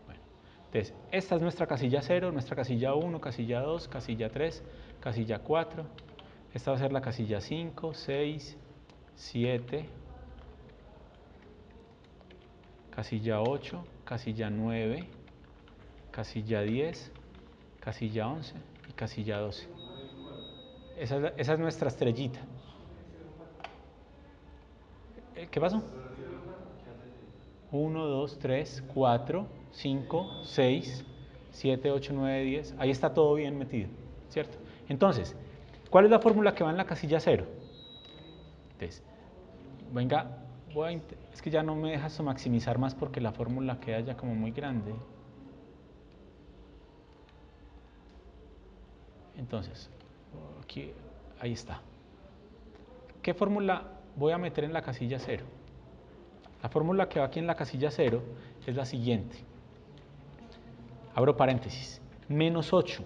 Bueno, entonces, esta es nuestra casilla 0, nuestra casilla 1, casilla 2, casilla 3, casilla 4. Esta va a ser la casilla 5, 6, 7, casilla 8, casilla 9, casilla 10, casilla 11 y casilla 12. Esa es nuestra estrellita. ¿Qué pasó? 1, 2, 3, 4, 5, 6, 7, 8, 9, 10. Ahí está todo bien metido, ¿cierto? Entonces, ¿cuál es la fórmula que va en la casilla 0? Entonces, venga, es que ya no me dejas maximizar más porque la fórmula queda ya como muy grande. Entonces, aquí, ahí está. ¿Qué fórmula voy a meter en la casilla 0? La fórmula que va aquí en la casilla 0 es la siguiente. Abro paréntesis, menos 8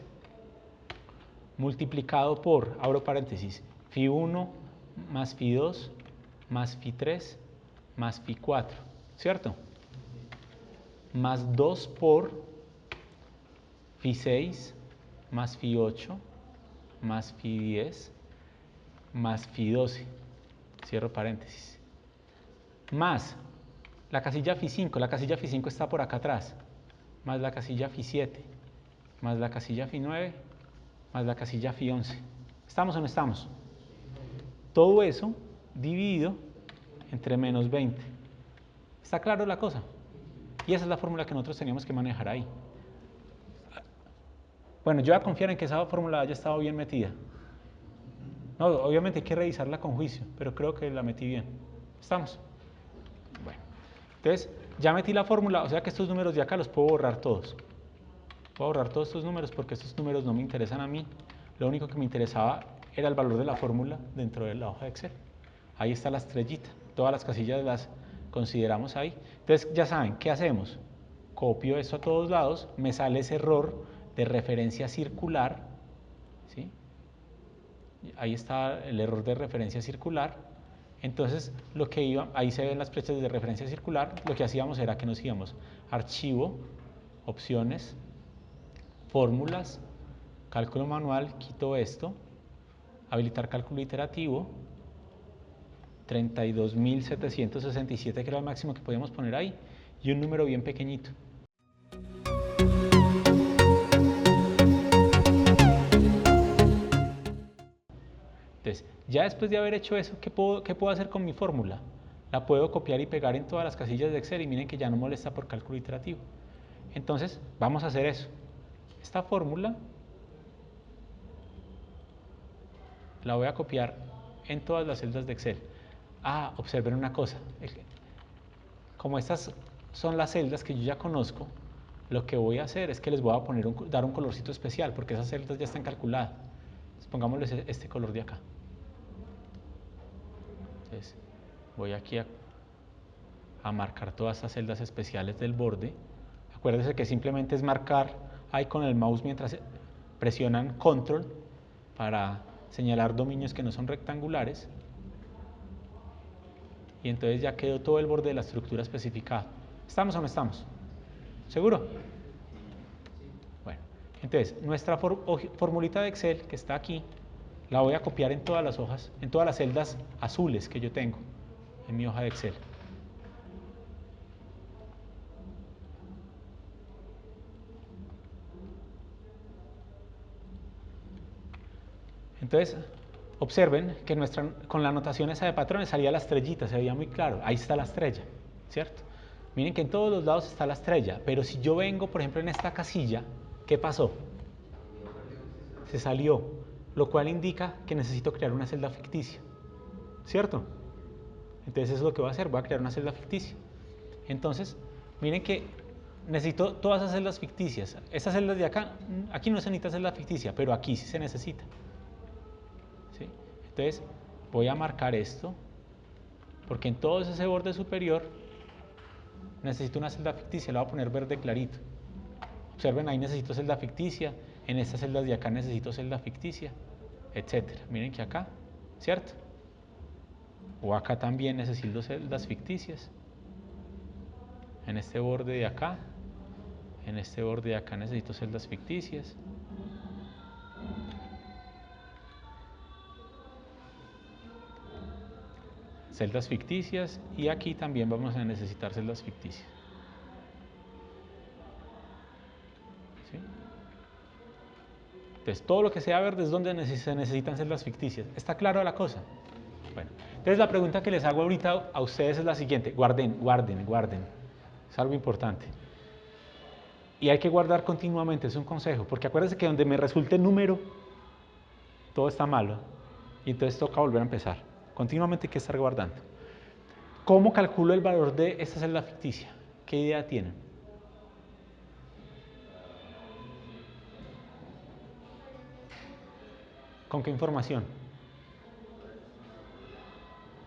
multiplicado por, abro paréntesis, Phi 1 más Phi 2 más Phi 3 más Phi 4, ¿cierto? Más 2 por Phi 6 más Phi 8 más Phi 10 más Phi 12, cierro paréntesis, más la casilla Phi 5, la casilla Phi 5 está por acá atrás, más la casilla Phi 7, más la casilla Phi 9, más la casilla Phi 11. ¿Estamos o no estamos? Todo eso dividido entre menos 20. ¿Está claro la cosa? Y esa es la fórmula que nosotros teníamos que manejar ahí. Bueno, yo voy a confiar en que esa fórmula haya estado bien metida. No, obviamente hay que revisarla con juicio, pero creo que la metí bien. ¿Estamos? Bueno, entonces ya metí la fórmula, o sea que estos números de acá los puedo borrar todos. Puedo borrar todos estos números porque estos números no me interesan a mí. Lo único que me interesaba era el valor de la fórmula dentro de la hoja de Excel. Ahí está la estrellita. Todas las casillas las consideramos ahí. Entonces ya saben, ¿qué hacemos? Copio esto a todos lados, me sale ese error de referencia circular, ¿sí? Ahí está el error de referencia circular. Entonces, lo que iba, ahí se ven las flechas de referencia circular. Lo que hacíamos era que nos íbamos archivo, opciones, fórmulas, cálculo manual, quito esto, habilitar cálculo iterativo, 32.767, que era el máximo que podíamos poner ahí, y un número bien pequeñito. Entonces, ya después de haber hecho eso, ¿qué puedo hacer con mi fórmula? La puedo copiar y pegar en todas las casillas de Excel y miren que ya no molesta por cálculo iterativo. Entonces, vamos a hacer eso. Esta fórmula la voy a copiar en todas las celdas de Excel. Ah, observen una cosa. Como estas son las celdas que yo ya conozco, lo que voy a hacer es que les voy a poner dar un colorcito especial, porque esas celdas ya están calculadas. Entonces, pongámosles este color de acá. Entonces, voy aquí a marcar todas estas celdas especiales del borde. Acuérdense que simplemente es marcar ahí con el mouse mientras presionan control para señalar dominios que no son rectangulares. Y entonces ya quedó todo el borde de la estructura especificada. ¿Estamos o no estamos? ¿Seguro? Bueno, entonces nuestra formulita de Excel que está aquí, la voy a copiar en todas las hojas, en todas las celdas azules que yo tengo en mi hoja de Excel. Entonces, observen que con la anotación esa de patrones salía la estrellita, se veía muy claro. Ahí está la estrella, ¿cierto? Miren que en todos los lados está la estrella, pero si yo vengo, por ejemplo, en esta casilla, ¿qué pasó? Se salió, lo cual indica que necesito crear una celda ficticia, ¿cierto? Entonces eso es lo que voy a hacer, voy a crear una celda ficticia. Entonces, miren que necesito todas esas celdas ficticias. Estas celdas de acá, aquí no se necesita celda ficticia, pero aquí sí se necesita. ¿Sí? Entonces, voy a marcar esto, porque en todo ese borde superior necesito una celda ficticia, la voy a poner verde clarito. Observen, ahí necesito celda ficticia, en estas celdas de acá necesito celda ficticia, etcétera. Miren que acá, ¿cierto? O acá también necesito celdas ficticias. En este borde de acá, en este borde de acá necesito celdas ficticias. Celdas ficticias, y aquí también vamos a necesitar celdas ficticias. ¿Sí? Entonces, todo lo que sea verde es donde se necesitan celdas ficticias. ¿Está claro la cosa? Bueno, entonces la pregunta que les hago ahorita a ustedes es la siguiente. Guarden. Es algo importante. Y hay que guardar continuamente, es un consejo, porque acuérdense que donde me resulte número, todo está malo. Y entonces toca volver a empezar. Continuamente hay que estar guardando. ¿Cómo calculo el valor de esta celda ficticia? ¿Qué idea tienen? ¿Con qué información?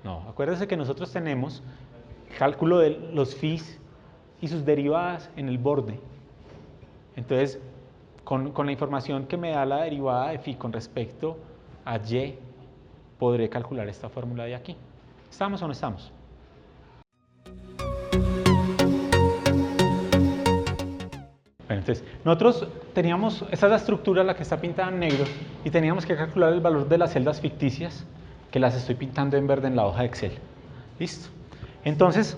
No, acuérdense que nosotros tenemos cálculo de los phis y sus derivadas en el borde. Entonces, con la información que me da la derivada de phi con respecto a y podré calcular esta fórmula de aquí. ¿Estamos o no estamos? Bueno, entonces, nosotros teníamos, esta es la estructura, la que está pintada en negro, y teníamos que calcular el valor de las celdas ficticias, que las estoy pintando en verde en la hoja de Excel. ¿Listo? Entonces,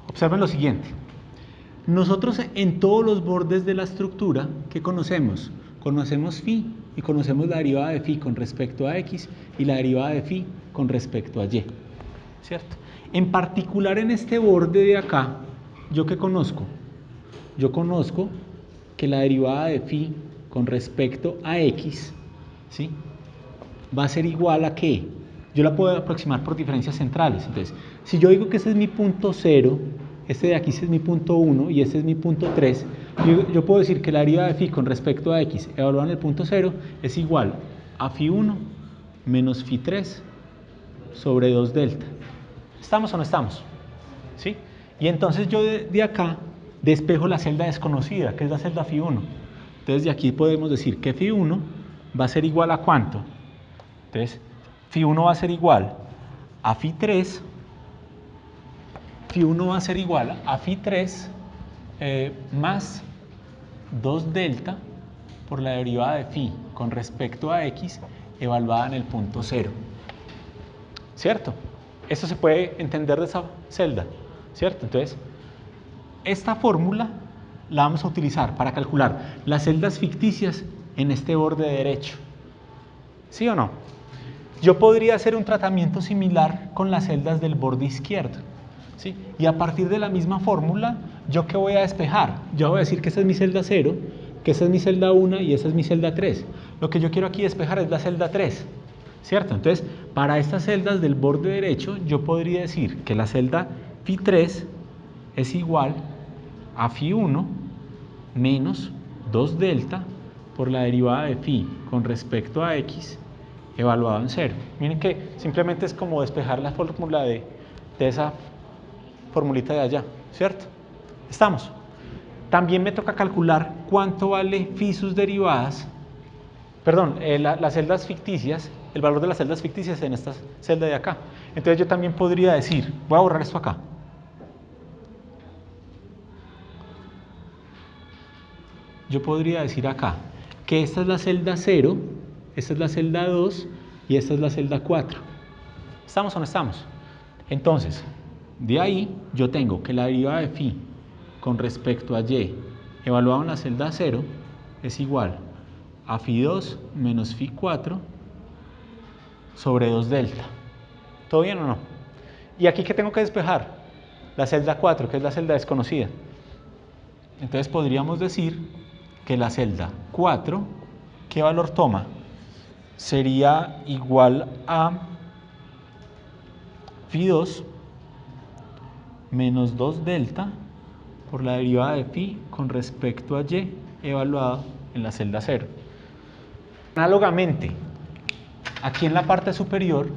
observen lo siguiente. Nosotros en todos los bordes de la estructura, ¿qué conocemos? Conocemos phi y conocemos la derivada de phi con respecto a x y la derivada de phi con respecto a y. ¿Cierto? En particular en este borde de acá, ¿yo qué conozco? Yo conozco que la derivada de phi con respecto a x, ¿sí?, va a ser igual a ¿qué? Yo la puedo aproximar por diferencias centrales. Entonces, si yo digo que ese es mi punto 0, este de aquí es mi punto 1 y este es mi punto 3, yo puedo decir que la derivada de phi con respecto a x evaluada en el punto 0 es igual a phi 1 menos phi 3 sobre 2 delta. ¿Estamos o no estamos? ¿Sí? Y entonces yo de acá despejo la celda desconocida, que es la celda phi 1. Entonces de aquí podemos decir que phi 1 va a ser igual a ¿cuánto? Entonces, phi 1 va a ser igual a phi 3, phi 1 va a ser igual a phi 3 más 2 delta por la derivada de phi con respecto a x evaluada en el punto 0. ¿Cierto? Esto se puede entender de esa celda, ¿cierto? Entonces, esta fórmula la vamos a utilizar para calcular las celdas ficticias en este borde derecho. ¿Sí o no? Yo podría hacer un tratamiento similar con las celdas del borde izquierdo, ¿sí? Y a partir de la misma fórmula, ¿yo qué voy a despejar? Yo voy a decir que esta es mi celda 0, que esta es mi celda 1 y esta es mi celda 3. Lo que yo quiero aquí despejar es la celda 3, ¿cierto? Entonces, para estas celdas del borde derecho, yo podría decir que la celda phi 3 es igual a phi 1 menos 2 delta por la derivada de phi con respecto a x evaluado en 0. Miren que simplemente es como despejar la fórmula de esa formulita de allá, ¿cierto? ¿Estamos? También me toca calcular cuánto vale phi sus derivadas, perdón, las celdas ficticias, el valor de las celdas ficticias en esta celda de acá. Entonces yo también podría decir, voy a borrar esto acá. Yo podría decir acá que esta es la celda 0, esta es la celda 2 y esta es la celda 4. ¿Estamos o no estamos? Entonces, de ahí yo tengo que la derivada de phi con respecto a y evaluado en la celda 0 es igual a phi 2 menos phi 4 sobre 2 delta. ¿Todo bien o no? ¿Y aquí qué tengo que despejar? La celda 4, que es la celda desconocida. Entonces podríamos decir que la celda 4, ¿qué valor toma? Sería igual a phi 2 menos 2 delta por la derivada de phi con respecto a y evaluado en la celda 0. Análogamente, aquí en la parte superior,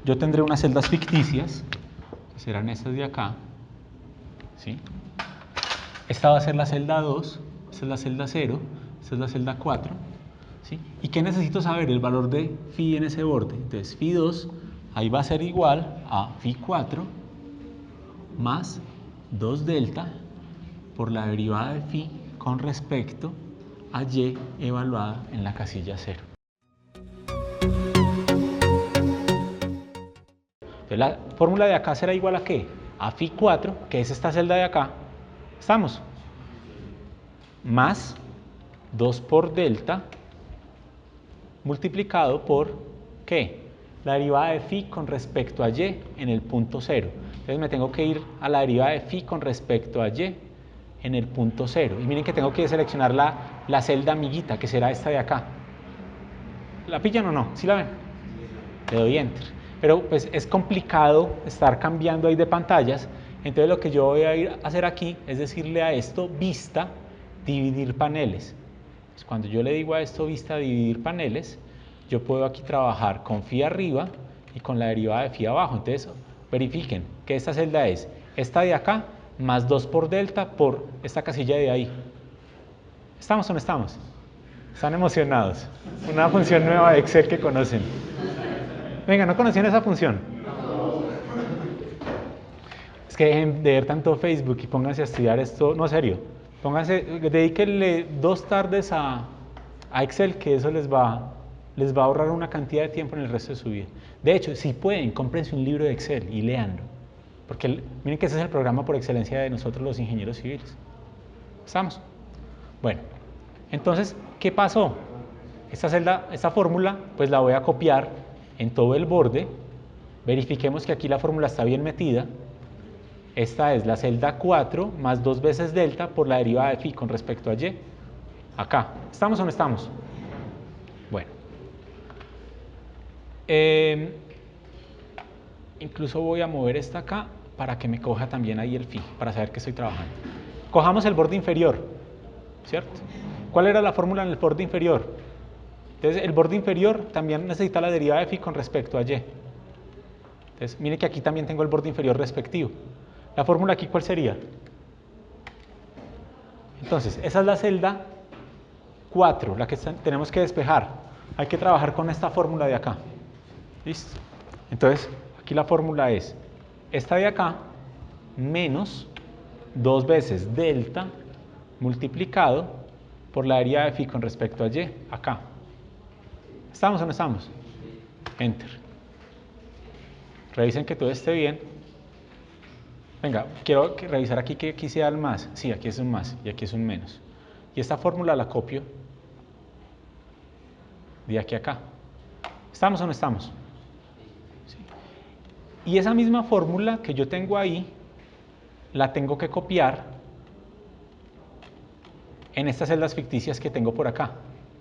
yo tendré unas celdas ficticias, que serán estas de acá, ¿sí? Esta va a ser la celda 2, esta es la celda 0, esta es la celda 4, ¿sí? ¿Y qué necesito saber? El valor de phi en ese borde. Entonces, phi 2, ahí va a ser igual a phi 4 más 2 delta por la derivada de phi con respecto a y evaluada en la casilla 0. Entonces, la fórmula de acá será igual a ¿qué? A phi 4, que es esta celda de acá, ¿estamos? Más 2 por delta multiplicado por ¿qué? La derivada de phi con respecto a y en el punto 0. Entonces me tengo que ir a la derivada de phi con respecto a y en el punto 0. Y miren que tengo que seleccionar la celda amiguita, que será esta de acá. ¿La pillan o no? ¿Sí la ven? Le doy Enter. Pero pues es complicado estar cambiando ahí de pantallas. Entonces lo que yo voy a ir a hacer aquí es decirle a esto vista dividir paneles. Pues cuando yo le digo a esto vista dividir paneles, yo puedo aquí trabajar con phi arriba y con la derivada de phi abajo. Entonces verifiquen que esta celda es esta de acá más 2 por delta por esta casilla de ahí. ¿Estamos o no estamos? Están emocionados. Una función nueva de Excel que conocen. Venga, ¿no conocían esa función? Es que dejen de ver tanto Facebook y pónganse a estudiar esto. No, serio. Pónganse, dedíquenle 2 tardes a Excel, que eso les va a ahorrar una cantidad de tiempo en el resto de su vida. De hecho, si pueden, cómprense un libro de Excel y léanlo. Porque miren que ese es el programa por excelencia de nosotros los ingenieros civiles. ¿Estamos? Bueno, entonces, ¿qué pasó? Esta fórmula, pues la voy a copiar en todo el borde. Verifiquemos que aquí la fórmula está bien metida. Esta es la celda 4 más 2 veces delta por la derivada de phi con respecto a y. Acá. ¿Estamos o no estamos? Bueno. Incluso voy a mover esta acá para que me coja también ahí el phi, para saber que estoy trabajando. Cojamos el borde inferior, ¿cierto? ¿Cuál era la fórmula en el borde inferior? Entonces, el borde inferior también necesita la derivada de phi con respecto a y. Entonces, miren que aquí también tengo el borde inferior respectivo. ¿La fórmula aquí cuál sería? Entonces, esa es la celda 4, la que tenemos que despejar. Hay que trabajar con esta fórmula de acá. ¿Listo? Entonces, aquí la fórmula es esta de acá menos 2 veces delta multiplicado por la derivada de phi con respecto a y, acá. ¿Estamos o no estamos? Enter. Revisen que todo esté bien. Venga, quiero revisar aquí que aquí sea el más. Sí, aquí es un más y aquí es un menos. Y esta fórmula la copio de aquí a acá. ¿Estamos o no estamos? Sí. Y esa misma fórmula que yo tengo ahí, la tengo que copiar en estas celdas ficticias que tengo por acá.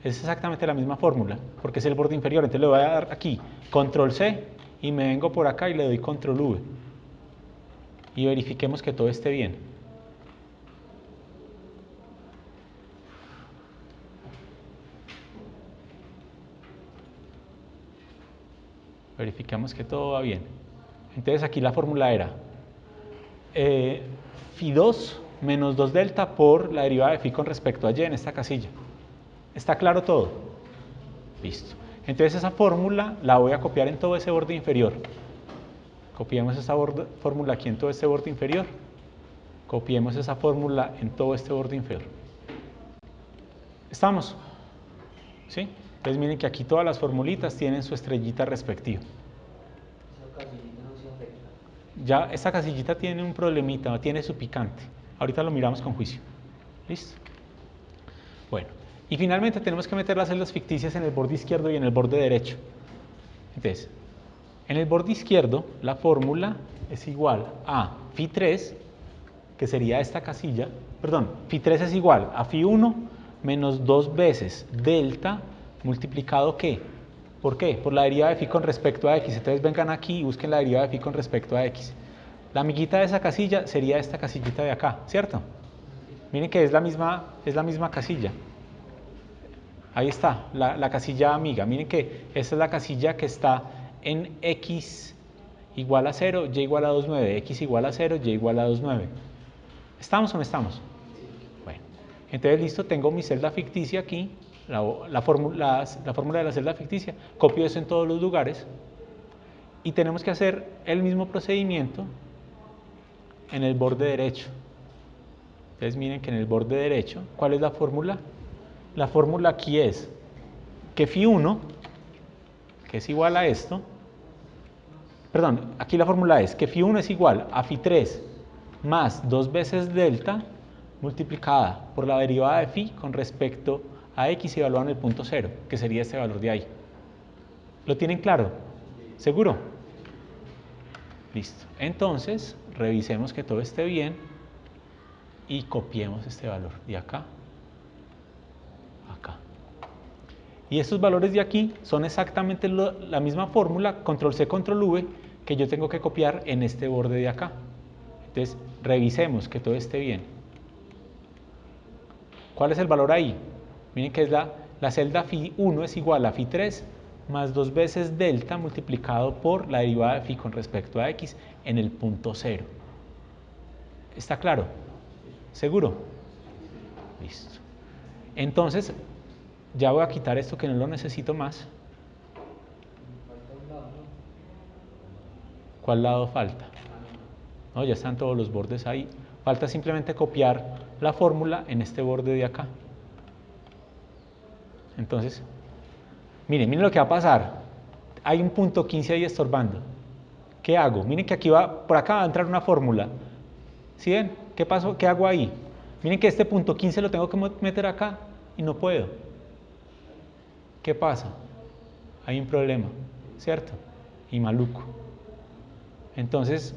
Es exactamente la misma fórmula, porque es el borde inferior. Entonces le voy a dar aquí control C y me vengo por acá y le doy control V. Y verifiquemos que todo esté bien. Verificamos que todo va bien. Entonces aquí la fórmula era phi2 menos 2 delta por la derivada de phi con respecto a y en esta casilla. ¿Está claro todo? Listo. Entonces esa fórmula la voy a copiar en todo ese borde inferior. Copiemos esa fórmula aquí en todo este borde inferior. Copiemos esa fórmula en todo este borde inferior. ¿Estamos? ¿Sí? Entonces miren que aquí todas las formulitas tienen su estrellita respectiva. Esa casillita no se afecta. Ya esta casillita tiene un problemita, tiene su picante. Ahorita lo miramos con juicio. ¿Listo? Bueno, y finalmente tenemos que meter las celdas ficticias en el borde izquierdo y en el borde derecho. Entonces, en el borde izquierdo la fórmula es igual a phi3, que sería esta casilla, perdón, phi3 es igual a phi1 menos 2 veces delta multiplicado ¿qué? ¿Por qué? Por la derivada de phi con respecto a x. Entonces vengan aquí y busquen la derivada de phi con respecto a x. La amiguita de esa casilla sería esta casillita de acá, ¿cierto? Miren que es la misma casilla. Ahí está, la casilla amiga. Miren que esta es la casilla que está en x igual a 0, y igual a 2,9. X igual a 0, y igual a 2,9. ¿Estamos o no estamos? Bueno, entonces listo, tengo mi celda ficticia aquí, la fórmula de la celda ficticia. Copio eso en todos los lugares. Y tenemos que hacer el mismo procedimiento en el borde derecho. Entonces miren que en el borde derecho, ¿cuál es la fórmula? La fórmula aquí es que phi1, que es igual a esto, perdón, aquí la fórmula es que phi1 es igual a phi3 más 2 veces delta multiplicada por la derivada de phi con respecto a x evaluado en el punto 0, que sería este valor de ahí. ¿Lo tienen claro? ¿Seguro? Listo. Entonces, revisemos que todo esté bien y copiemos este valor de acá. Acá. Y estos valores de aquí son exactamente la misma fórmula, control C, control V, que yo tengo que copiar en este borde de acá. Entonces, revisemos que todo esté bien. ¿Cuál es el valor ahí? Miren que es la celda phi1 es igual a phi3 más 2 veces delta multiplicado por la derivada de phi con respecto a x en el punto 0. ¿Está claro? ¿Seguro? Listo. Entonces, Ya voy a quitar esto que no lo necesito más. Falta un lado, ¿no? ¿Cuál lado falta? No, ya están todos los bordes ahí. Falta simplemente copiar la fórmula en este borde de acá. Entonces, miren lo que va a pasar. Hay un punto 15 ahí estorbando. ¿Qué hago? Miren que aquí por acá va a entrar una fórmula. ¿Sí ven? ¿Qué pasó? ¿Qué hago ahí? Miren que este punto 15 lo tengo que meter acá y no puedo. ¿Qué pasa? Hay un problema, ¿cierto? Y maluco. Entonces,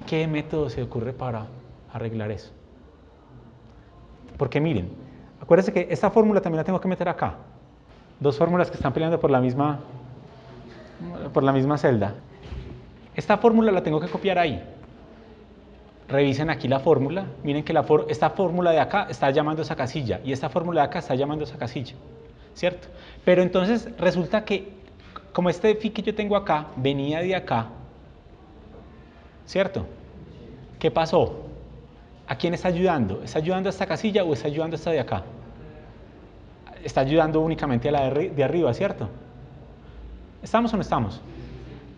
¿qué método se ocurre para arreglar eso? Porque miren, acuérdense que esta fórmula también la tengo que meter acá. Dos fórmulas que están peleando por la misma celda. Esta fórmula la tengo que copiar ahí. Revisen aquí la fórmula. Miren que esta fórmula de acá está llamando a esa casilla y esta fórmula de acá está llamando a esa casilla, ¿cierto? Pero entonces resulta que, como este phi que yo tengo acá venía de acá, ¿cierto? ¿Qué pasó? ¿A quién está ayudando? ¿Está ayudando a esta casilla o está ayudando a esta de acá? Está ayudando únicamente a la de arriba, ¿cierto? ¿Estamos o no estamos?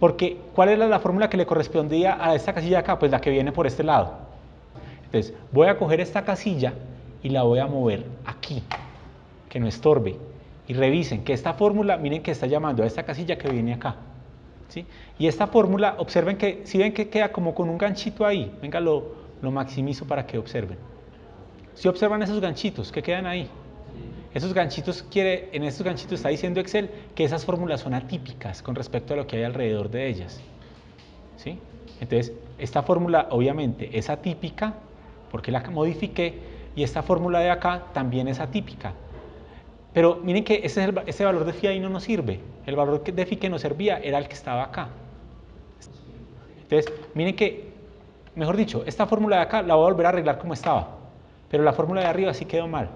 Porque, ¿cuál era la fórmula que le correspondía a esta casilla de acá? Pues la que viene por este lado. Entonces, voy a coger esta casilla y la voy a mover aquí, que no estorbe. Y revisen que esta fórmula, miren que está llamando a esta casilla que viene acá, ¿sí? Y esta fórmula, observen que, si ven que queda como con un ganchito ahí, venga, lo maximizo para que observen. Si observan esos ganchitos que quedan ahí, esos ganchitos en estos ganchitos está diciendo Excel que esas fórmulas son atípicas con respecto a lo que hay alrededor de ellas, ¿sí? Entonces, esta fórmula obviamente es atípica porque la modifiqué y esta fórmula de acá también es atípica. Pero miren que ese valor de phi ahí no nos sirve. El valor de phi que nos servía era el que estaba acá. Entonces, miren que, mejor dicho, esta fórmula de acá la voy a volver a arreglar como estaba, pero la fórmula de arriba sí quedó mal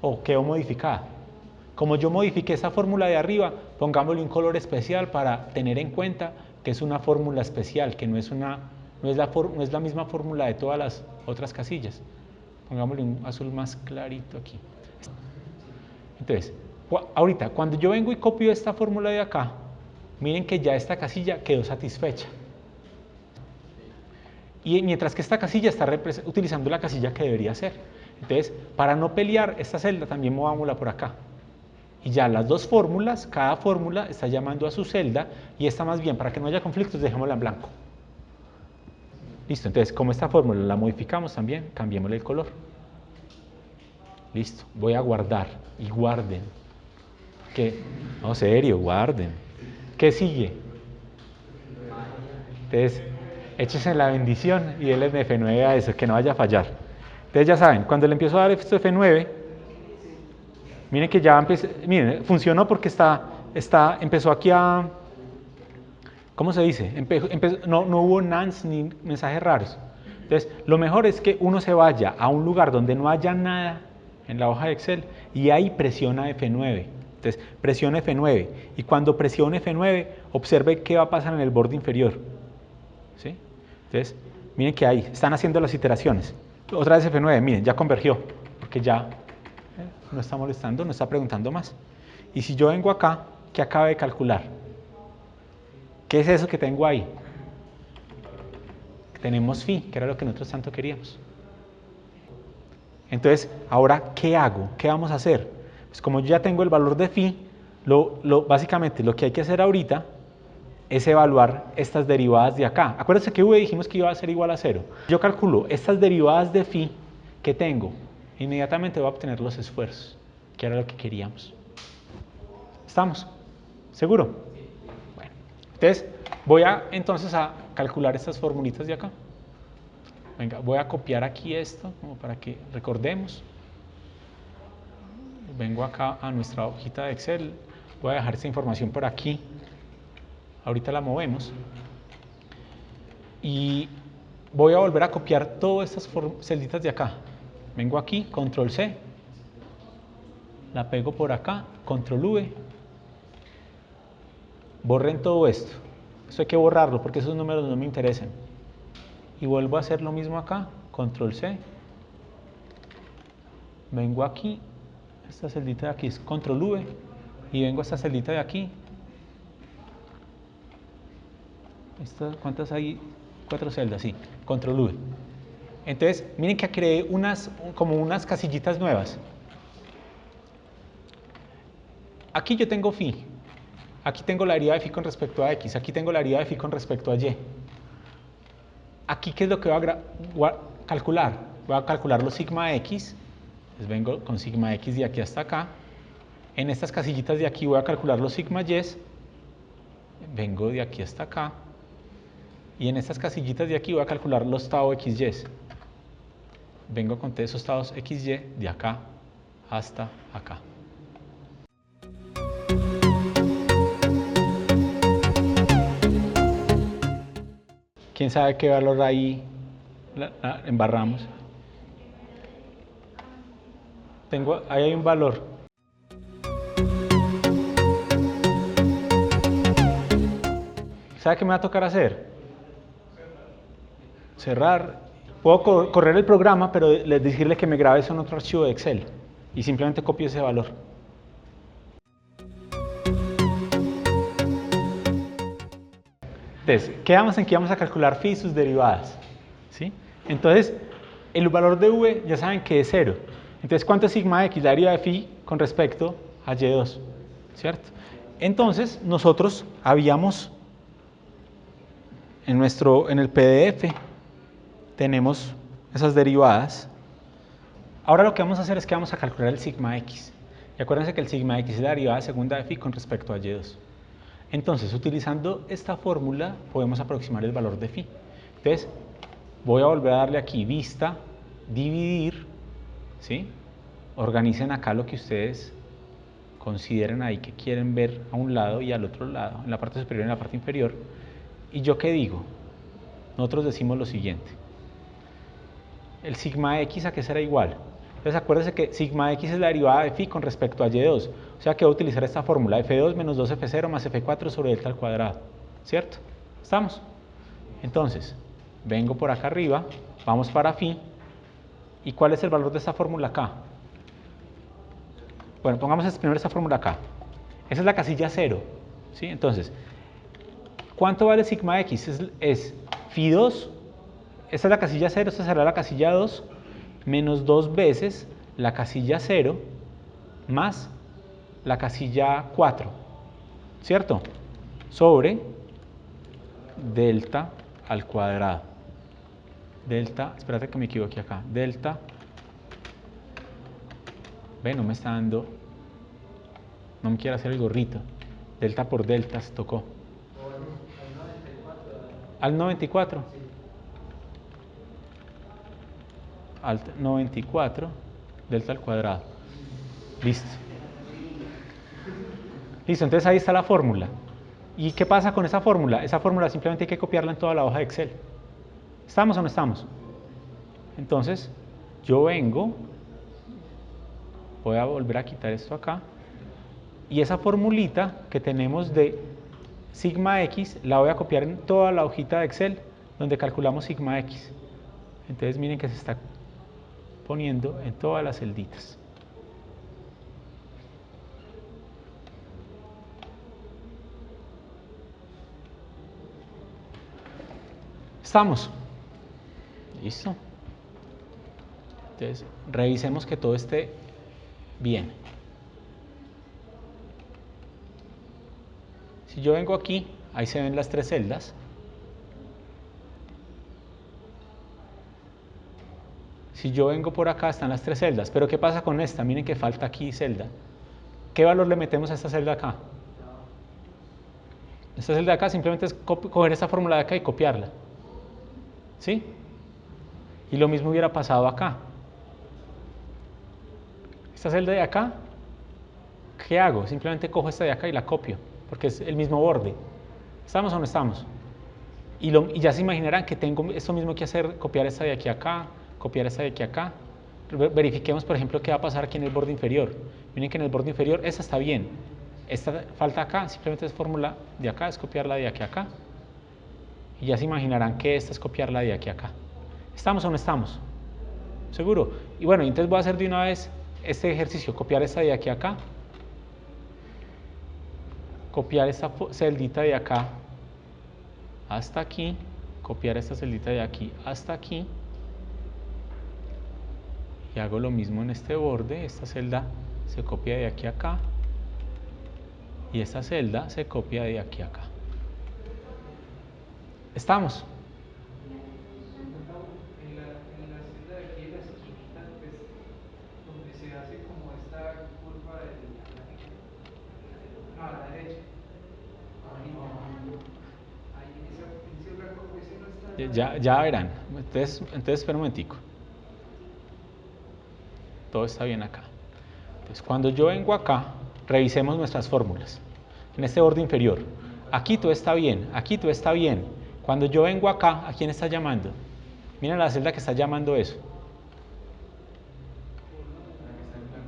o quedó modificada. Como yo modifiqué esa fórmula de arriba, pongámosle un color especial para tener en cuenta que es una fórmula especial, que no es la misma fórmula de todas las otras casillas. Pongámosle un azul más clarito aquí. Entonces, ahorita, cuando yo vengo y copio esta fórmula de acá, miren que ya esta casilla quedó satisfecha. Y mientras que esta casilla está utilizando la casilla que debería ser. Entonces, para no pelear esta celda, también movámosla por acá. Y ya las dos fórmulas, cada fórmula está llamando a su celda, y esta más bien, para que no haya conflictos, dejémosla en blanco. Listo, entonces, como esta fórmula la modificamos también, cambiémosle el color. Listo, voy a guardar, y guarden. No, serio, guarden. ¿Qué sigue? Entonces, échense la bendición y denle F9 a eso, que no vaya a fallar. Entonces ya saben, cuando le empiezo a dar esto F9, miren que ya miren, funcionó porque empezó aquí a, ¿cómo se dice? No hubo nans ni mensajes raros. Entonces, lo mejor es que uno se vaya a un lugar donde no haya nada en la hoja de Excel y ahí presiona F9. Entonces, presiona F9 y cuando presione F9, observe qué va a pasar en el borde inferior. ¿Sí? Entonces, miren que ahí están haciendo las iteraciones. Otra vez F9, miren, ya convergió, porque ya no está molestando, no está preguntando más. Y si yo vengo acá, ¿qué acabo de calcular? ¿Qué es eso que tengo ahí? Tenemos phi, que era lo que nosotros tanto queríamos. Entonces, ahora, ¿qué hago? ¿Qué vamos a hacer? Pues como yo ya tengo el valor de phi, básicamente lo que hay que hacer ahorita es evaluar estas derivadas de acá. Acuérdense que v dijimos que iba a ser igual a 0. Yo calculo estas derivadas de phi que tengo, inmediatamente voy a obtener los esfuerzos, que era lo que queríamos. ¿Estamos? ¿Seguro? Bueno, entonces voy entonces a calcular estas formulitas de acá. Venga, voy a copiar aquí esto, como para que recordemos. Vengo acá a nuestra hojita de Excel, voy a dejar esta información por aquí. Ahorita la movemos. Y voy a volver a copiar todas estas celditas de acá. Vengo aquí, control C, la pego por acá, control V. Borren todo esto. Esto hay que borrarlo porque esos números no me interesan. Y vuelvo a hacer lo mismo acá, control C. Vengo aquí, esta celdita de aquí es control V, y vengo a esta celdita de aquí. ¿Cuántas hay? 4 celdas, sí, control V. Entonces, miren que creé como unas casillitas nuevas. Aquí yo tengo phi, aquí tengo la derivada de phi con respecto a x, aquí tengo la derivada de phi con respecto a y. Aquí, ¿qué es lo que voy a calcular? Voy a calcular los sigma x, entonces vengo con sigma x de aquí hasta acá. En estas casillitas de aquí voy a calcular los sigma y, vengo de aquí hasta acá. Y en estas casillitas de aquí voy a calcular los tau xy. Vengo con esos taus xy de acá hasta acá. ¿Quién sabe qué valor ahí embarramos? Ahí hay un valor. ¿Sabe qué me va a tocar hacer? Cerrar. Puedo correr el programa, pero decirle que me grabe eso en otro archivo de Excel. Y simplemente copio ese valor. Entonces, quedamos en que vamos a calcular phi y sus derivadas, ¿sí? Entonces, el valor de v ya saben que es 0. Entonces, ¿cuánto es sigma x? La derivada de phi con respecto a y2, ¿cierto? Entonces, nosotros habíamos, en el PDF, tenemos esas derivadas. Ahora lo que vamos a hacer es que vamos a calcular el sigma x. Y acuérdense que el sigma x es la derivada segunda de phi con respecto a y2. Entonces, utilizando esta fórmula, podemos aproximar el valor de phi. Entonces, voy a volver a darle aquí vista, dividir, ¿sí? Organicen acá lo que ustedes consideren ahí que quieren ver a un lado y al otro lado, en la parte superior y en la parte inferior. ¿Y yo qué digo? Nosotros decimos lo siguiente. El sigma x, ¿a qué será igual? Entonces acuérdense que sigma x es la derivada de phi con respecto a y2. O sea que voy a utilizar esta fórmula, f2 menos 2f0 más f4 sobre delta al cuadrado. ¿Cierto? ¿Estamos? Entonces, vengo por acá arriba, vamos para phi. ¿Y cuál es el valor de esta fórmula acá? Bueno, pongamos primero esta fórmula acá. Esa es la casilla 0. ¿Sí? Entonces, ¿cuánto vale sigma x? Es phi2. Esta es la casilla 0, esta será la casilla 2, menos 2 veces la casilla 0 más la casilla 4, ¿cierto? Sobre delta al cuadrado. Delta, espérate que me equivoqué acá, delta, no me está dando, no me quiere hacer el gorrito, delta por delta se tocó. Al 94. Al 94, delta al cuadrado. Listo. Listo, entonces ahí está la fórmula. ¿Y qué pasa con esa fórmula? Esa fórmula simplemente hay que copiarla en toda la hoja de Excel. ¿Estamos o no estamos? Entonces, yo vengo, voy a volver a quitar esto acá, y esa formulita que tenemos de sigma x la voy a copiar en toda la hojita de Excel donde calculamos sigma x. Entonces miren que se está poniendo en todas las celditas. ¿Estamos? ¿Listo? Entonces, revisemos que todo esté bien. Si yo vengo aquí, ahí se ven las 3 celdas. Si yo vengo por acá, están las 3 celdas. Pero ¿qué pasa con esta? Miren que falta aquí celda. ¿Qué valor le metemos a esta celda acá? Esta celda de acá simplemente es coger esta fórmula de acá y copiarla. ¿Sí? Y lo mismo hubiera pasado acá. Esta celda de acá, ¿qué hago? Simplemente cojo esta de acá y la copio, porque es el mismo borde. ¿Estamos o no estamos? Y ya se imaginarán que tengo esto mismo que hacer, copiar esta de aquí acá, copiar esta de aquí acá. Verifiquemos, por ejemplo, qué va a pasar aquí en el borde inferior. Miren que en el borde inferior esta está bien. Esta falta acá, simplemente es fórmula de acá, es copiarla de aquí a acá. Y ya se imaginarán que esta es copiarla de aquí a acá. ¿Estamos o no estamos? ¿Seguro? Y bueno, entonces voy a hacer de una vez este ejercicio, copiar esta de aquí a acá, copiar esta celdita de acá hasta aquí, copiar esta celdita de aquí hasta aquí, y hago lo mismo en este borde. Esta celda se copia de aquí a acá, y esta celda se copia de aquí a acá. ¿Estamos? Gustavo, en la celda de aquí de la esquinita, pues donde se hace como esta curva no, a la derecha, abajito. Ahí en ese blanco, ese no está nada. Ya verán. Entonces espera un momentico. Todo está bien acá. Entonces, cuando yo vengo acá, revisemos nuestras fórmulas. En este borde inferior. Aquí todo está bien, aquí todo está bien. Cuando yo vengo acá, ¿a quién está llamando? Miren la celda que está llamando eso. La que está en blanco.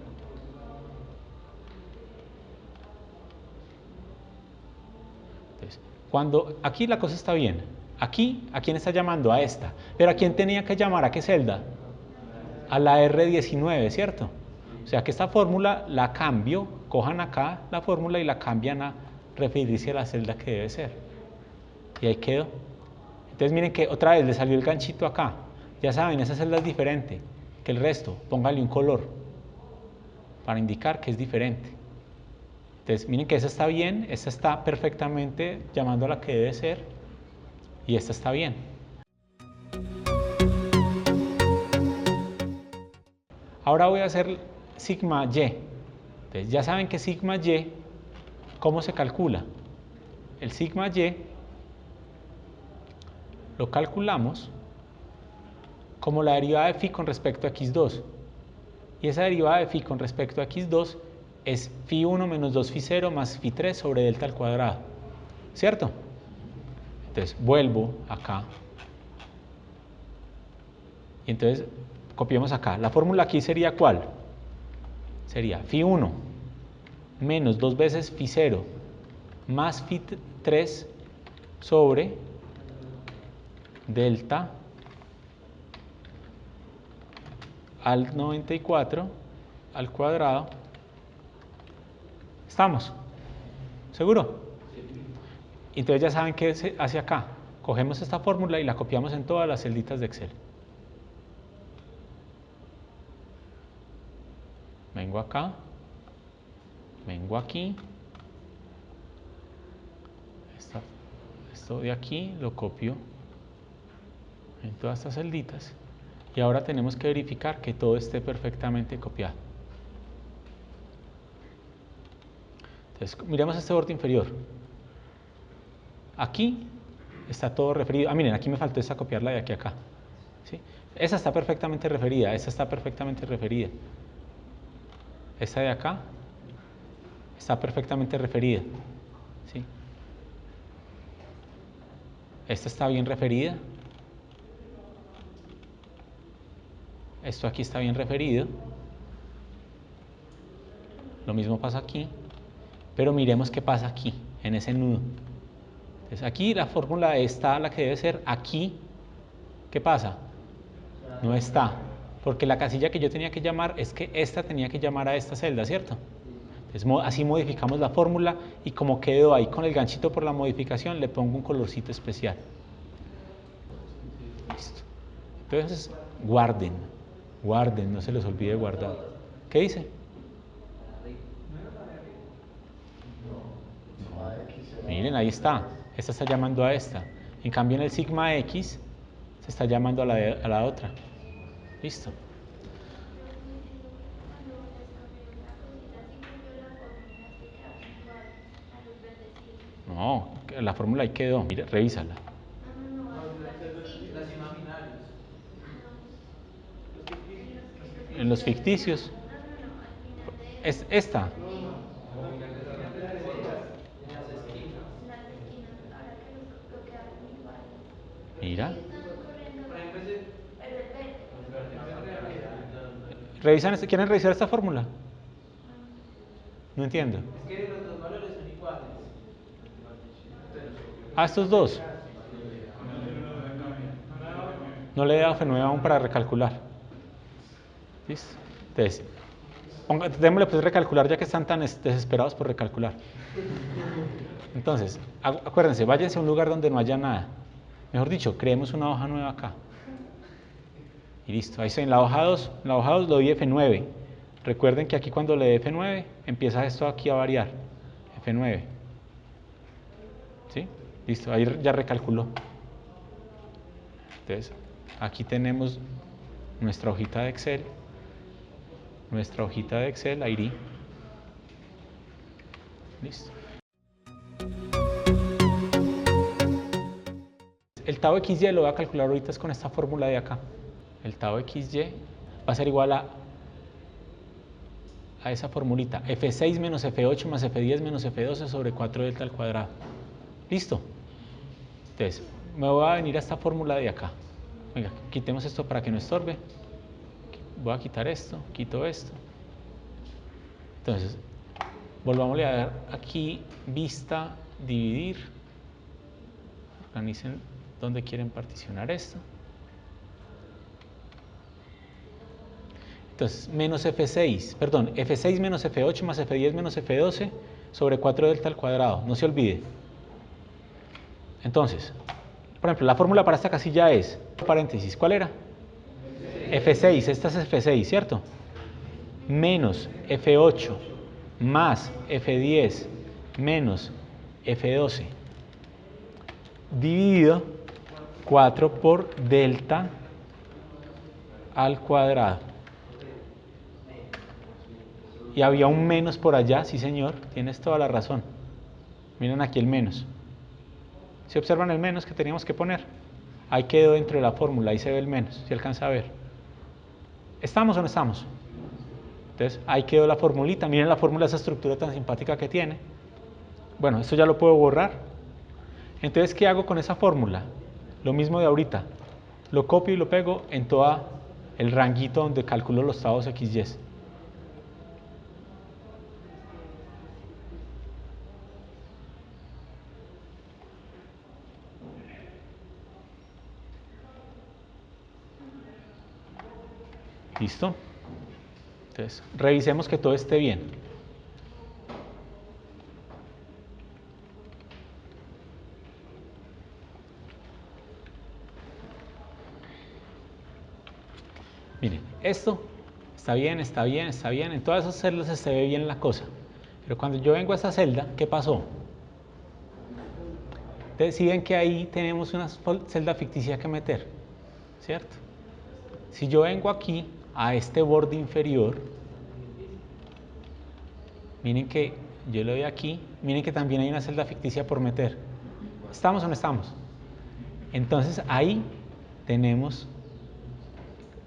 Entonces, cuando aquí la cosa está bien, aquí, ¿a quién está llamando? A esta. Pero ¿a quién tenía que llamar? ¿A qué celda? A la R19, ¿cierto? O sea que esta fórmula la cambio, cojan acá la fórmula y la cambian a referirse a la celda que debe ser. Y ahí quedó. Entonces miren que otra vez le salió el ganchito acá. Ya saben, esa celda es diferente que el resto. Póngale un color para indicar que es diferente. Entonces miren que esa está bien, esta está perfectamente llamando a la que debe ser, y esta está bien. Ahora voy a hacer sigma y. Entonces ya saben que sigma y, ¿cómo se calcula? El sigma y lo calculamos como la derivada de phi con respecto a x2. Y esa derivada de phi con respecto a x2 es phi1 menos 2 phi0 más phi3 sobre delta al cuadrado. ¿Cierto? Entonces vuelvo acá. Y entonces copiamos acá. La fórmula aquí sería ¿cuál? Sería phi1 menos 2 veces phi0 más phi3 sobre delta al 94 al cuadrado. ¿Estamos? ¿Seguro? Entonces ya saben qué se hace acá. Cogemos esta fórmula y la copiamos en todas las celditas de Excel. Vengo acá, vengo aquí, esto de aquí lo copio en todas estas celditas, y ahora tenemos que verificar que todo esté perfectamente copiado. Entonces miremos este borde inferior. Aquí está todo referido. Miren, aquí me faltó esta copiarla de aquí a acá. ¿Sí? Esa está perfectamente referida, esta está perfectamente referida. Esta de acá está perfectamente referida. ¿Sí? Esta está bien referida. Esto aquí está bien referido. Lo mismo pasa aquí. Pero miremos qué pasa aquí, en ese nudo. Entonces aquí la fórmula está la que debe ser. Aquí, ¿qué pasa? No está. Porque la casilla que yo tenía que llamar es que esta tenía que llamar a esta celda, ¿cierto? Entonces así modificamos la fórmula, y como quedó ahí con el ganchito por la modificación, le pongo un colorcito especial. Listo. Entonces guarden, no se les olvide guardar. ¿Qué dice? ¿No era la de arriba? Miren, ahí está. Esta está llamando a esta. En cambio, en el sigma x se está llamando a la otra. Listo. Pero no entiendo cuando les cambié una cosita, sí copió la fórmula, se quedaron igual a los verdecitos. No, la fórmula ahí quedó. Mira, revísala. No, a No, los las verdecitos. imaginarios. Los En ficticios. los que En los pusiste al final. ficticios. Al final Es de esta. No, al final de las derechas, en las esquinas. las esquinas, ahora que lo quedaron iguales. Mira. Sí, están corriendo Por ejemplo, ese, pero el verde. el verde arriba. ¿Quieren revisar esta fórmula? Ah, No entiendo. Es que los dos valores son iguales. Entonces, Ah, estos dos. ¿no le ha dado? No le he dado F9 aún para recalcular. ¿Listo? Entonces, Démosle pues recalcular ya que están tan desesperados por recalcular. Entonces, acuérdense, váyanse a un lugar donde no haya nada. Mejor dicho, creemos una hoja nueva acá. Y listo, ahí está en la hoja 2. En la hoja 2 le doy F9. Recuerden que aquí cuando le dé F9, empieza esto aquí a variar. F9. ¿Sí? Listo, ahí ya recalculó. Entonces, aquí tenemos nuestra hojita de Excel. Nuestra hojita de Excel, ahí. Listo. El tau XY lo voy a calcular ahorita es con esta fórmula de acá. El tau XY va a ser igual a esa formulita. F6 menos F8 más F10 menos F12 sobre 4 delta al cuadrado. ¿Listo? Entonces, me voy a venir a esta fórmula de acá. Venga, quitemos esto para que no estorbe. Voy a quitar esto, quito esto. Entonces, volvámosle a dar aquí vista, dividir. Organicen dónde quieren particionar esto. Entonces, menos F6, perdón, F6 menos F8 más F10 menos F12 sobre 4 delta al cuadrado. No se olvide. Entonces, por ejemplo, la fórmula para esta casilla es, paréntesis, ¿cuál era? F6, esta es F6, ¿cierto? Menos F8 más F10 menos F12 dividido 4 por delta al cuadrado. Y había un menos por allá, sí señor, tienes toda la razón. Miren aquí el menos. ¿Se observan el menos que teníamos que poner? Ahí quedó dentro de la fórmula, ahí se ve el menos, si alcanza a ver. ¿Estamos o no estamos? Entonces, ahí quedó la formulita. Miren la fórmula, esa estructura tan simpática que tiene. Bueno, esto ya lo puedo borrar. Entonces, ¿qué hago con esa fórmula? Lo mismo de ahorita. Lo copio y lo pego en todo el ranguito donde calculo los taus XY. ¿Listo? Entonces, revisemos que todo esté bien. Miren, esto está bien, está bien, está bien. En todas esas celdas se ve bien la cosa. Pero cuando yo vengo a esta celda, ¿qué pasó? Entonces, si ven que ahí tenemos una celda ficticia que meter, ¿cierto? Si yo vengo aquí a este borde inferior, miren que yo le doy aquí, miren que también hay una celda ficticia por meter. ¿Estamos o no estamos? Entonces ahí tenemos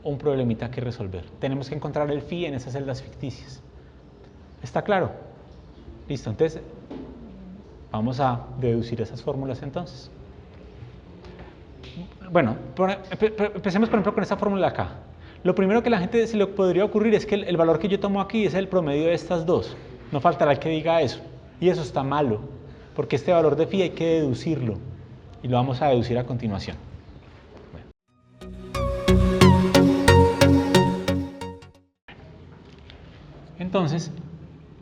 un problemita que resolver. Tenemos que encontrar el phi en esas celdas ficticias. ¿Está claro? Listo, entonces vamos a deducir esas fórmulas entonces. Bueno, empecemos por ejemplo con esta fórmula acá. Lo primero que la gente se le podría ocurrir es que el valor que yo tomo aquí es el promedio de estas dos. No faltará el que diga eso. Y eso está malo, porque este valor de phi hay que deducirlo. Y lo vamos a deducir a continuación. Entonces,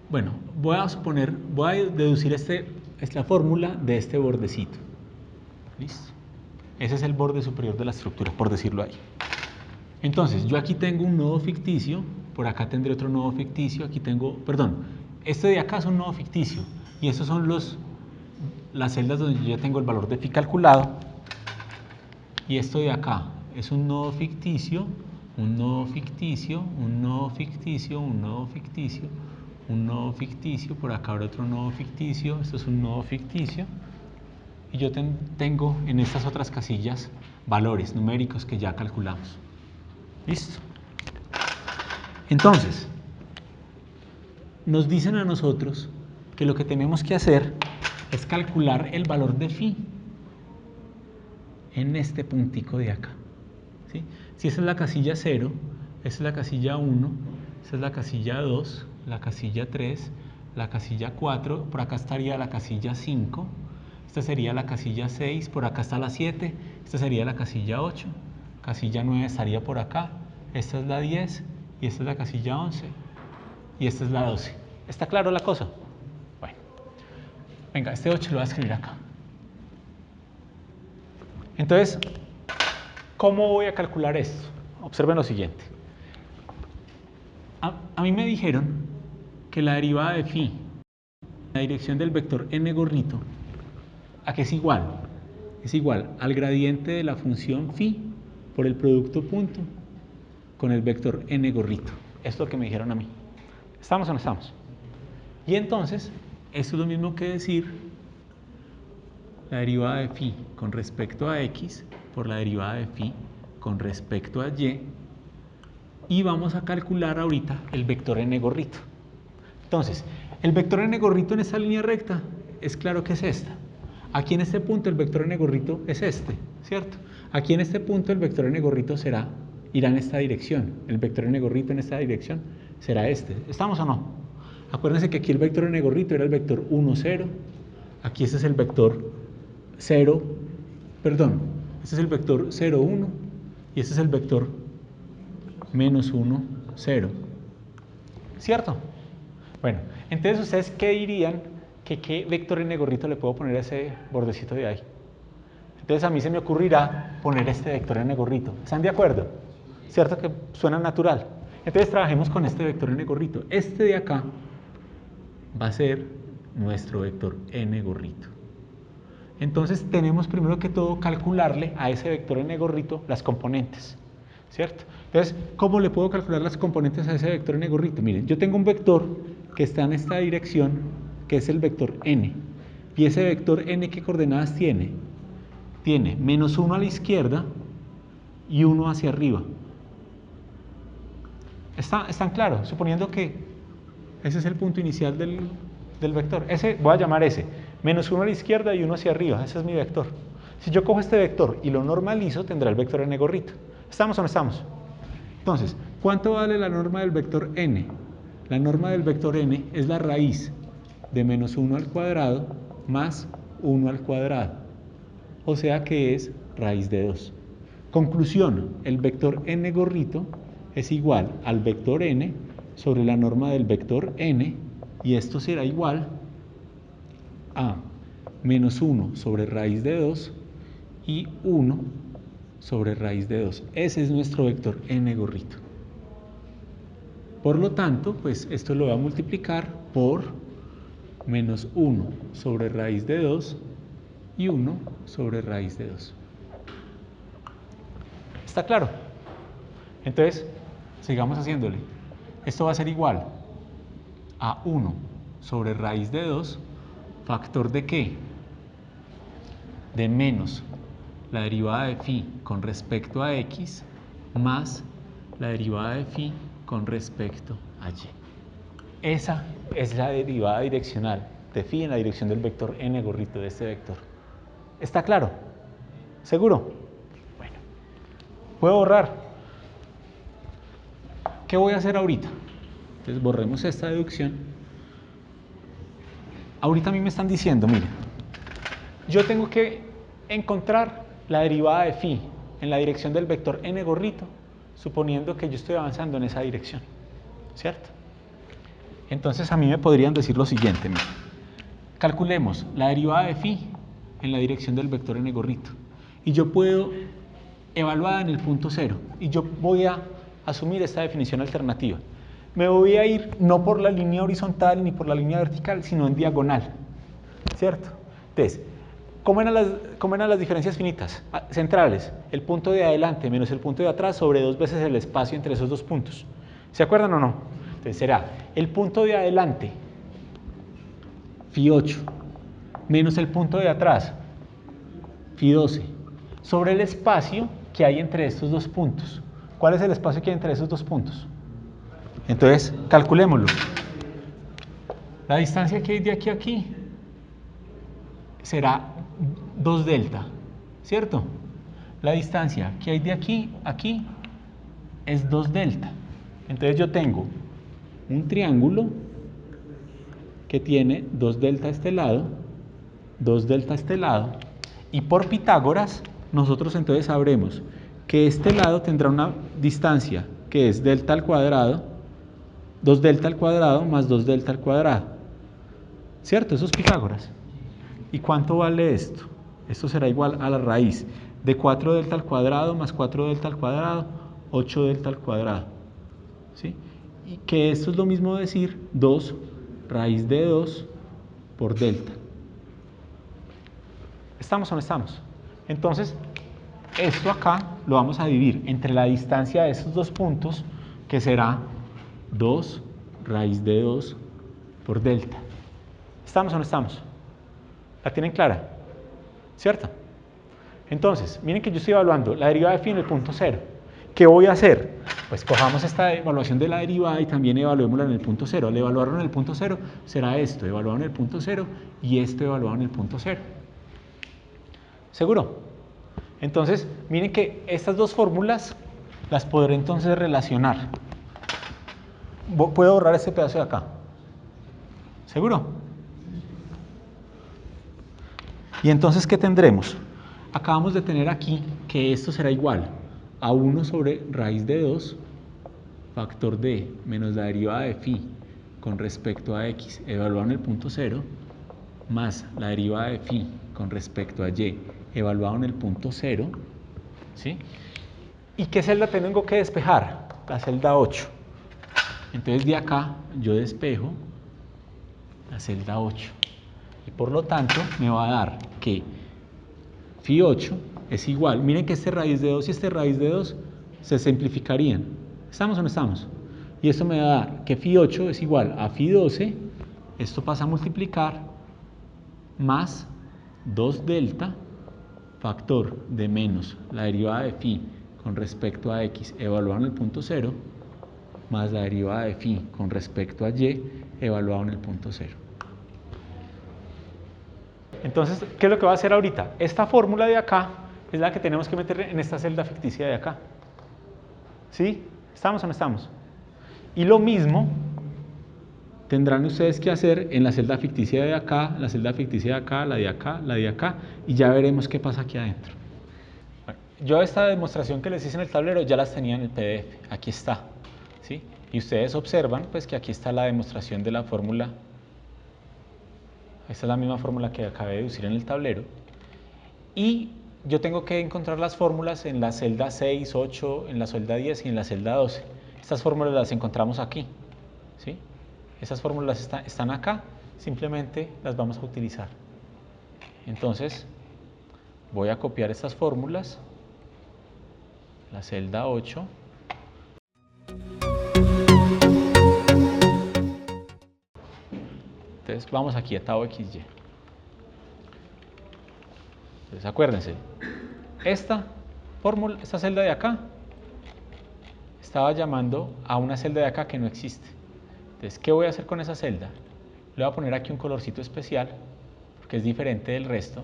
bueno, voy a deducir esta fórmula de este bordecito. ¿Listo? Ese es el borde superior de la estructura, por decirlo ahí. Entonces, yo aquí tengo un nodo ficticio, por acá tendré otro nodo ficticio, aquí tengo, perdón, este de acá es un nodo ficticio, y estos son las celdas donde yo ya tengo el valor de phi calculado, y esto de acá es un nodo ficticio, un nodo ficticio, un nodo ficticio, un nodo ficticio, un nodo ficticio, por acá habrá otro nodo ficticio, esto es un nodo ficticio, y yo tengo en estas otras casillas valores numéricos que ya calculamos. ¿Listo? Entonces, nos dicen a nosotros que lo que tenemos que hacer es calcular el valor de phi en este puntico de acá. ¿Sí? Si esa es la casilla 0, esa es la casilla 1, esa es la casilla 2, la casilla 3, la casilla 4, por acá estaría la casilla 5, esta sería la casilla 6, por acá está la 7, esta sería la casilla 8, casilla 9 estaría por acá, esta es la 10 y esta es la casilla 11. y esta es la 12. ¿Está claro la cosa? Bueno, venga, este 8 lo voy a escribir acá. Entonces, ¿cómo voy a calcular esto? Observen lo siguiente. A mí me dijeron que la derivada de phi, la dirección del vector n gorrito, ¿a qué es igual? Es igual al gradiente de la función phi por el producto punto con el vector n gorrito. Esto es lo que me dijeron a mí. ¿Estamos o no estamos? Y entonces, esto es lo mismo que decir la derivada de phi con respecto a x por la derivada de phi con respecto a y, y vamos a calcular ahorita el vector n gorrito. Entonces, el vector n gorrito en esta línea recta es claro que es esta. Aquí en este punto el vector n gorrito es este, ¿cierto? Aquí en este punto el vector n gorrito irá en esta dirección. El vector n gorrito en esta dirección será este. ¿Estamos o no? Acuérdense que aquí el vector n gorrito era el vector 1, 0. Aquí este es el vector 0, perdón, este es el vector 0, 1 y este es el vector menos 1, 0. ¿Cierto? Bueno, entonces ustedes ¿qué dirían? ¿Qué vector n gorrito le puedo poner a ese bordecito de ahí? Entonces a mí se me ocurrirá poner este vector n gorrito. ¿Están de acuerdo? ¿Cierto que suena natural? Entonces trabajemos con este vector n gorrito. Este de acá va a ser nuestro vector n gorrito. Entonces tenemos primero que todo calcularle a ese vector n gorrito las componentes, ¿cierto? Entonces, ¿cómo le puedo calcular las componentes a ese vector n gorrito? Miren, yo tengo un vector que está en esta dirección, que es el vector n. ¿Y ese vector n qué coordenadas tiene? Tiene menos 1 a la izquierda y 1 hacia arriba. ¿Están claros? Suponiendo que ese es el punto inicial del vector. Ese, voy a llamar ese. Menos 1 a la izquierda y 1 hacia arriba. Ese es mi vector. Si yo cojo este vector y lo normalizo, tendrá el vector n gorrito. ¿Estamos o no estamos? Entonces, ¿cuánto vale la norma del vector n? La norma del vector n es la raíz de menos 1 al cuadrado más 1 al cuadrado. O sea que es raíz de 2. Conclusión, el vector n gorrito es igual al vector n sobre la norma del vector n, y esto será igual a menos 1 sobre raíz de 2 y 1 sobre raíz de 2. Ese es nuestro vector n gorrito. Por lo tanto, pues esto lo voy a multiplicar por menos 1 sobre raíz de 2 y 1 sobre raíz de 2. ¿Está claro? Entonces, sigamos haciéndole. Esto va a ser igual a 1 sobre raíz de 2, factor de ¿qué? De menos la derivada de phi con respecto a x más la derivada de phi con respecto a y. Esa es la derivada direccional de phi en la dirección del vector n gorrito de este vector. ¿Está claro? ¿Seguro? Bueno, puedo borrar. ¿Qué voy a hacer ahorita? Entonces borremos esta deducción. Ahorita a mí me están diciendo, miren, yo tengo que encontrar la derivada de phi en la dirección del vector n gorrito, suponiendo que yo estoy avanzando en esa dirección, ¿cierto? Entonces a mí me podrían decir lo siguiente, miren, calculemos la derivada de phi en la dirección del vector n gorrito, y yo puedo evaluada en el punto 0, y yo voy a asumir esta definición alternativa. Me voy a ir no por la línea horizontal ni por la línea vertical, sino en diagonal, ¿cierto? Entonces, ¿cómo eran las diferencias finitas? Centrales, el punto de adelante menos el punto de atrás sobre 2 veces el espacio entre esos dos puntos. ¿Se acuerdan o no? Entonces será el punto de adelante, phi 8, menos el punto de atrás, phi 12, sobre el espacio que hay entre estos dos puntos. ¿Cuál es el espacio que hay entre esos dos puntos? Entonces, calculémoslo. La distancia que hay de aquí a aquí será 2 delta, ¿cierto? La distancia que hay de aquí a aquí es 2 delta. Entonces yo tengo un triángulo que tiene 2 delta a este lado, 2 delta a este lado, y por Pitágoras nosotros entonces sabremos que este lado tendrá una distancia que es delta al cuadrado 2 delta al cuadrado más 2 delta al cuadrado. ¿Cierto? Eso es Pitágoras. ¿Y cuánto vale esto? Esto será igual a la raíz de 4 delta al cuadrado más 4 delta al cuadrado, 8 delta al cuadrado. ¿Sí? Y que esto es lo mismo decir 2 raíz de 2 por delta. ¿Estamos o no estamos? Entonces, esto acá lo vamos a dividir entre la distancia de estos dos puntos, que será 2 raíz de 2 por delta. ¿Estamos o no estamos? ¿La tienen clara? ¿Cierto? Entonces, miren que yo estoy evaluando la derivada de phi en el punto cero. ¿Qué voy a hacer? Pues cojamos esta evaluación de la derivada y también evaluémosla en el punto cero. Al evaluarlo en el punto cero será esto evaluado en el punto cero y esto evaluado en el punto cero. ¿Seguro? Entonces, miren que estas dos fórmulas las podré entonces relacionar. Puedo borrar este pedazo de acá. ¿Seguro? Y entonces, ¿qué tendremos? Acabamos de tener aquí que esto será igual a 1 sobre raíz de 2 factor d menos la derivada de phi con respecto a x evaluado en el punto 0 más la derivada de phi con respecto a y evaluado en el punto 0, ¿sí? ¿Y qué celda tengo que despejar? La celda 8. Entonces de acá yo despejo la celda 8 y por lo tanto me va a dar que phi 8 es igual, miren que este raíz de 2 y este raíz de 2 se simplificarían. ¿Estamos o no estamos? Y esto me va a dar que phi 8 es igual a phi 12, esto pasa a multiplicar, más 2 delta, factor de menos la derivada de phi con respecto a x evaluado en el punto 0, más la derivada de phi con respecto a y evaluado en el punto 0. Entonces, ¿qué es lo que va a hacer ahorita? Esta fórmula de acá es la que tenemos que meter en esta celda ficticia de acá. ¿Sí? ¿Estamos o no estamos? Y lo mismo tendrán ustedes que hacer en la celda ficticia de acá, la celda ficticia de acá, la de acá, la de acá, y ya veremos qué pasa aquí adentro. Bueno, yo esta demostración que les hice en el tablero ya las tenía en el PDF, aquí está, ¿sí? Y ustedes observan pues que aquí está la demostración de la fórmula. Esta es la misma fórmula que acabé de deducir en el tablero. Y yo tengo que encontrar las fórmulas en la celda 6, 8, en la celda 10 y en la celda 12. Estas fórmulas las encontramos aquí, ¿sí? Esas fórmulas están acá, simplemente las vamos a utilizar. Entonces, voy a copiar estas fórmulas, la celda 8. Entonces, vamos aquí a tau xy. Entonces, acuérdense, esta fórmula, esta celda de acá, estaba llamando a una celda de acá que no existe. Entonces, ¿qué voy a hacer con esa celda? Le voy a poner aquí un colorcito especial, porque es diferente del resto.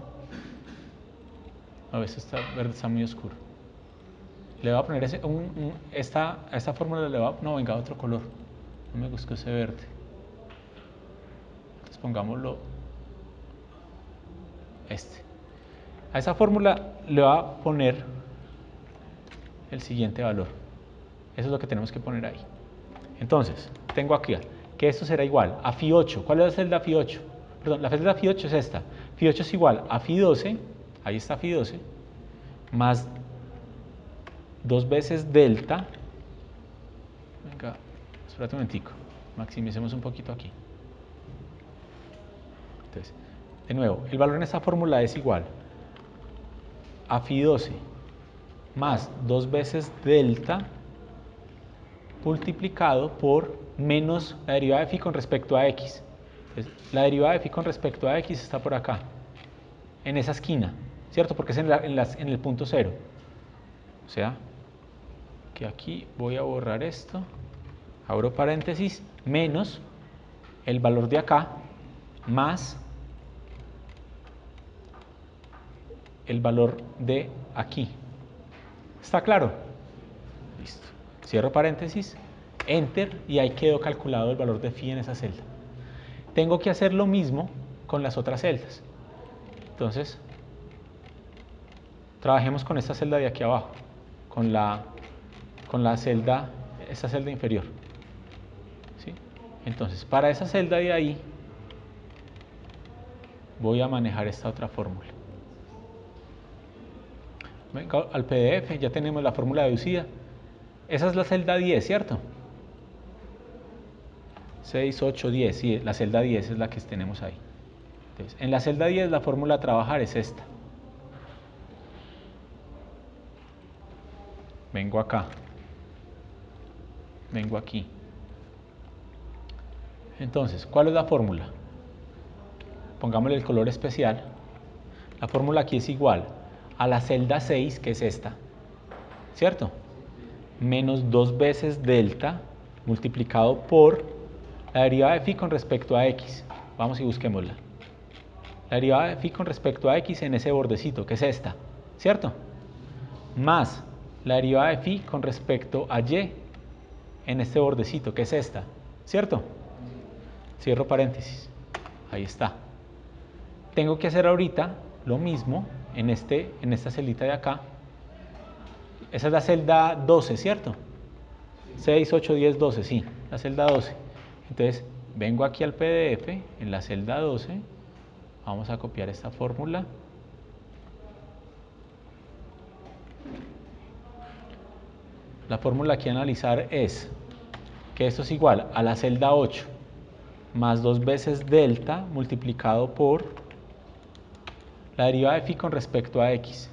A ver, esto verde está muy oscuro. Le voy a poner a esta fórmula le voy a, no, venga, otro color. No me gustó ese verde. Entonces pongámoslo este. A esa fórmula le voy a poner el siguiente valor. Eso es lo que tenemos que poner ahí. Entonces, tengo aquí que esto será igual a phi 8. ¿Cuál es la celda phi 8? Perdón, la celda phi 8 es esta. Phi 8 es igual a phi 12, ahí está phi 12, más 2 veces delta. Venga, espérate un momentico, maximicemos un poquito aquí. Entonces, de nuevo, el valor en esta fórmula es igual a phi 12 más 2 veces delta multiplicado por menos la derivada de phi con respecto a x. Entonces, la derivada de phi con respecto a x está por acá, en esa esquina, ¿cierto? Porque es en el punto 0. O sea, que aquí voy a borrar esto, abro paréntesis, menos el valor de acá, más el valor de aquí. ¿Está claro? Listo. Cierro paréntesis, enter, y ahí quedó calculado el valor de phi en esa celda. Tengo que hacer lo mismo con las otras celdas. Entonces, trabajemos con esta celda de aquí abajo, con la celda, esta celda inferior. ¿Sí? Entonces, para esa celda de ahí, voy a manejar esta otra fórmula. Venga al PDF, ya tenemos la fórmula deducida. Esa es la celda 10, ¿cierto? 6, 8, 10, sí, la celda 10 es la que tenemos ahí. Entonces, en la celda 10 la fórmula a trabajar es esta. Vengo acá. Vengo aquí. Entonces, ¿cuál es la fórmula? Pongámosle el color especial. La fórmula aquí es igual a la celda 6, que es esta, ¿cierto? Menos 2 veces delta multiplicado por la derivada de phi con respecto a x. Vamos y busquémosla. La derivada de phi con respecto a x en ese bordecito, que es esta, ¿cierto? Más la derivada de phi con respecto a y en este bordecito, que es esta, ¿cierto? Cierro paréntesis. Ahí está. Tengo que hacer ahorita lo mismo en esta celita de acá. Esa es la celda 12, ¿cierto? 6, 8, 10, 12, sí, la celda 12. Entonces, vengo aquí al PDF, en la celda 12, vamos a copiar esta fórmula. La fórmula aquí a analizar es que esto es igual a la celda 8 más 2 veces delta multiplicado por la derivada de phi con respecto a x.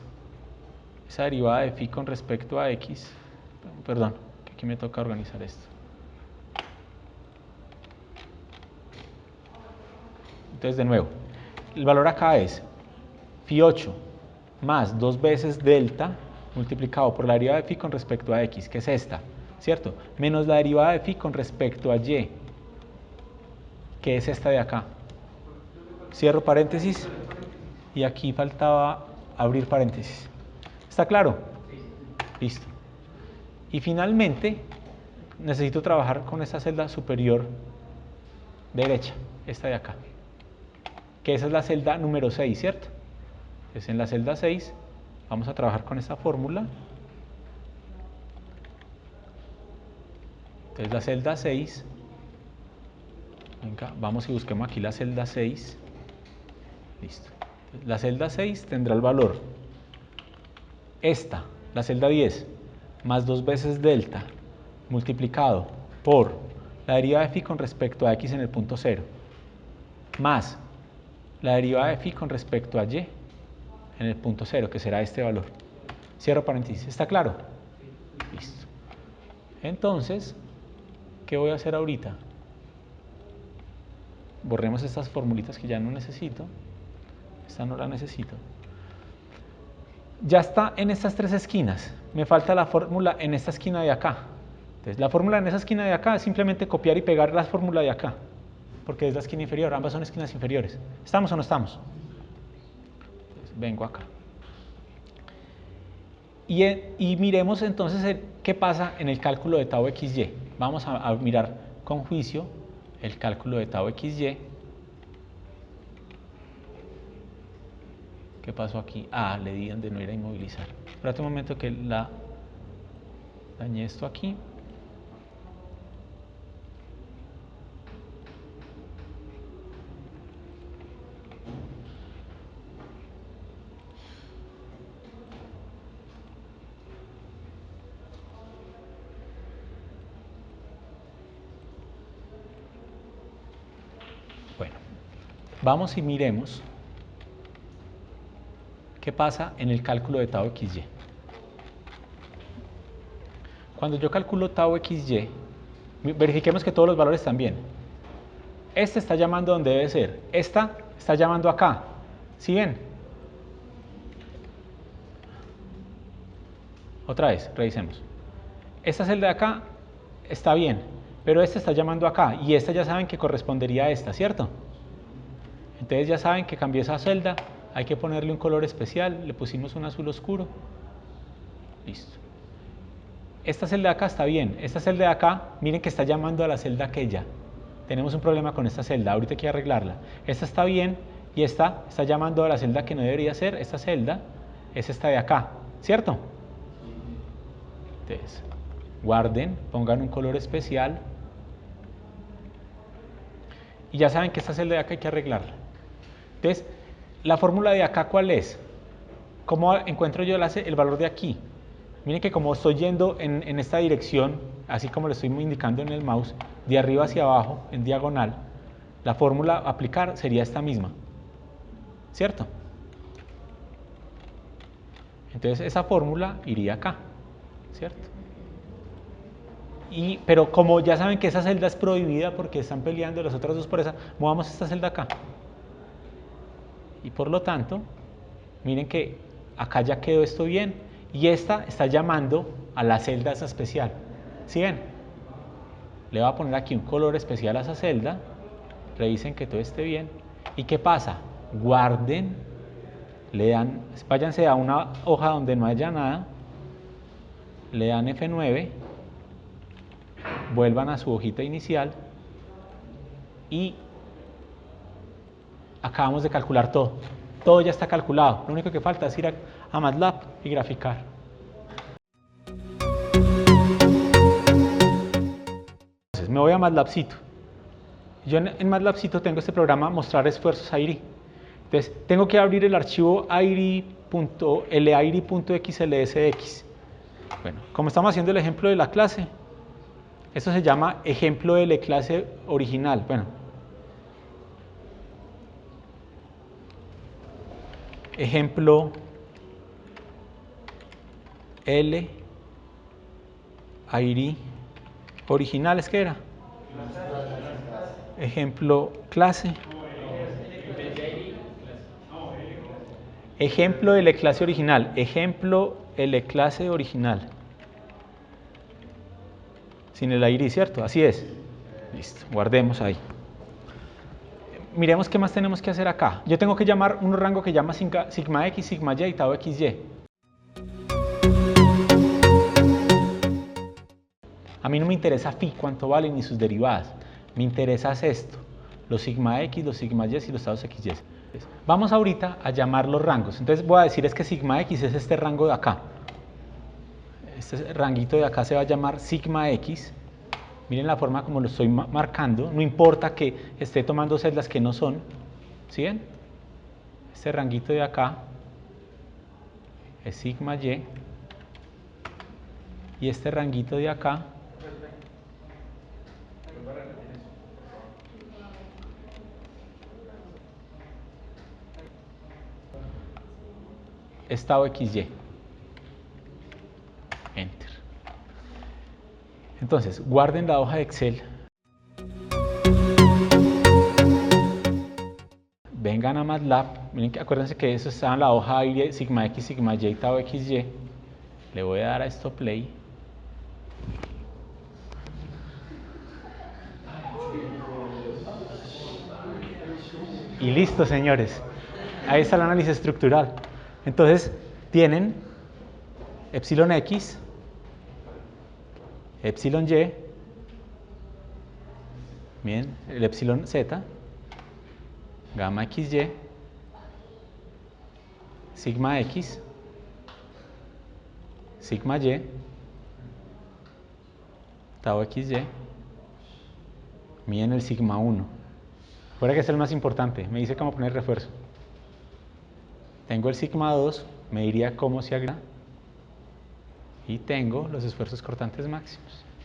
Esa derivada de phi con respecto a x, perdón, que aquí me toca organizar esto. Entonces, de nuevo, el valor acá es phi 8 más 2 veces delta multiplicado por la derivada de phi con respecto a x, que es esta, ¿cierto? Menos la derivada de phi con respecto a y, que es esta de acá. Cierro paréntesis y aquí faltaba abrir paréntesis. ¿Está claro? Listo. Y finalmente, necesito trabajar con esta celda superior derecha, esta de acá, que esa es la celda número 6, ¿cierto? Entonces, en la celda 6 vamos a trabajar con esta fórmula. Entonces, la celda 6, venga, vamos y busquemos aquí la celda 6. Listo. Entonces, la celda 6 tendrá el valor esta, la celda 10, más 2 veces delta multiplicado por la derivada de phi con respecto a x en el punto 0, más la derivada de phi con respecto a y en el punto 0, que será este valor. Cierro paréntesis. ¿Está claro? Listo. Entonces, ¿qué voy a hacer ahorita? Borremos estas formulitas que ya no necesito. Esta no la necesito. Ya está en estas tres esquinas. Me falta la fórmula en esta esquina de acá. Entonces, la fórmula en esa esquina de acá es simplemente copiar y pegar la fórmula de acá, porque es la esquina inferior, ambas son esquinas inferiores. ¿Estamos o no estamos? Entonces, vengo acá. Y miremos entonces qué pasa en el cálculo de tau xy. Vamos a mirar con juicio el cálculo de tau xy. ¿Qué pasó aquí? Ah, le di donde no era inmovilizar. Espérate un momento que dañé esto aquí. Bueno, vamos y miremos qué pasa en el cálculo de tau xy. Cuando yo calculo tau xy, verifiquemos que todos los valores están bien. Este está llamando donde debe ser. Esta está llamando acá. ¿Sí ven? Otra vez, revisemos. Esta celda de acá está bien, pero esta está llamando acá y esta ya saben que correspondería a esta, ¿cierto? Entonces ya saben que cambié esa celda, hay que ponerle un color especial, le pusimos un azul oscuro. Listo. Esta celda de acá está bien, esta celda de acá, miren que está llamando a la celda aquella. Tenemos un problema con esta celda, ahorita hay que arreglarla. Esta está bien y esta está llamando a la celda que no debería ser. Esta celda es esta de acá, ¿cierto? Entonces, guarden, pongan un color especial. Y ya saben que esta celda de acá hay que arreglarla. Entonces, la fórmula de acá, ¿cuál es? ¿Cómo encuentro yo el valor de aquí? Miren que como estoy yendo en esta dirección, así como le estoy indicando en el mouse, de arriba hacia abajo, en diagonal, la fórmula a aplicar sería esta misma, ¿cierto? Entonces esa fórmula iría acá, ¿cierto? Pero como ya saben que esa celda es prohibida porque están peleando las otras dos por esa, movamos esta celda acá. Y por lo tanto, miren que acá ya quedó esto bien. Y esta está llamando a la celda esa especial. ¿Sí ven? Le voy a poner aquí un color especial a esa celda. Revisen que todo esté bien. ¿Y qué pasa? Guarden, váyanse a una hoja donde no haya nada, le dan F9, vuelvan a su hojita inicial y acabamos de calcular todo. Todo ya está calculado. Lo único que falta es ir a MATLAB y graficar. Entonces, me voy a MATLABcito. Yo en MATLABcito tengo este programa mostrar esfuerzos AIRI. Entonces, tengo que abrir el archivo lairi.xlsx. Bueno, como estamos haciendo el ejemplo de la clase, esto se llama ejemplo de la clase original. Bueno, ejemplo L AIRI original, ¿es que era? Ejemplo clase. Ejemplo de la clase original. Ejemplo de la clase original. Sin el AIRI, ¿cierto? Así es. Listo, guardemos ahí. Miremos qué más tenemos que hacer acá. Yo tengo que llamar un rango que llama sigma x, sigma y, tau xy. A mí no me interesa phi, cuánto vale, ni sus derivadas. Me interesa es esto, los sigma x, los sigma y y los tau xy. Vamos ahorita a llamar los rangos. Entonces voy a decir es que sigma x es este rango de acá. Este ranguito de acá se va a llamar sigma x. Miren la forma como lo estoy marcando. No importa que esté tomando celdas que no son. ¿Sí ven? Este ranguito de acá es sigma y. Y este ranguito de acá es tau xy. Enter. Entonces, guarden la hoja de Excel. Vengan a MATLAB. Miren que acuérdense que eso está en la hoja AIRI, sigma x, sigma y, tau xy. Le voy a dar a esto play. Y listo, señores. Ahí está el análisis estructural. Entonces, tienen epsilon x, epsilon y, bien, el epsilon z, gamma xy, sigma x, sigma y, tau xy, miren el sigma 1. Recuerda que es el más importante, me dice cómo poner refuerzo. Tengo el sigma 2, me diría cómo se agrega. Y tengo los esfuerzos cortantes máximos.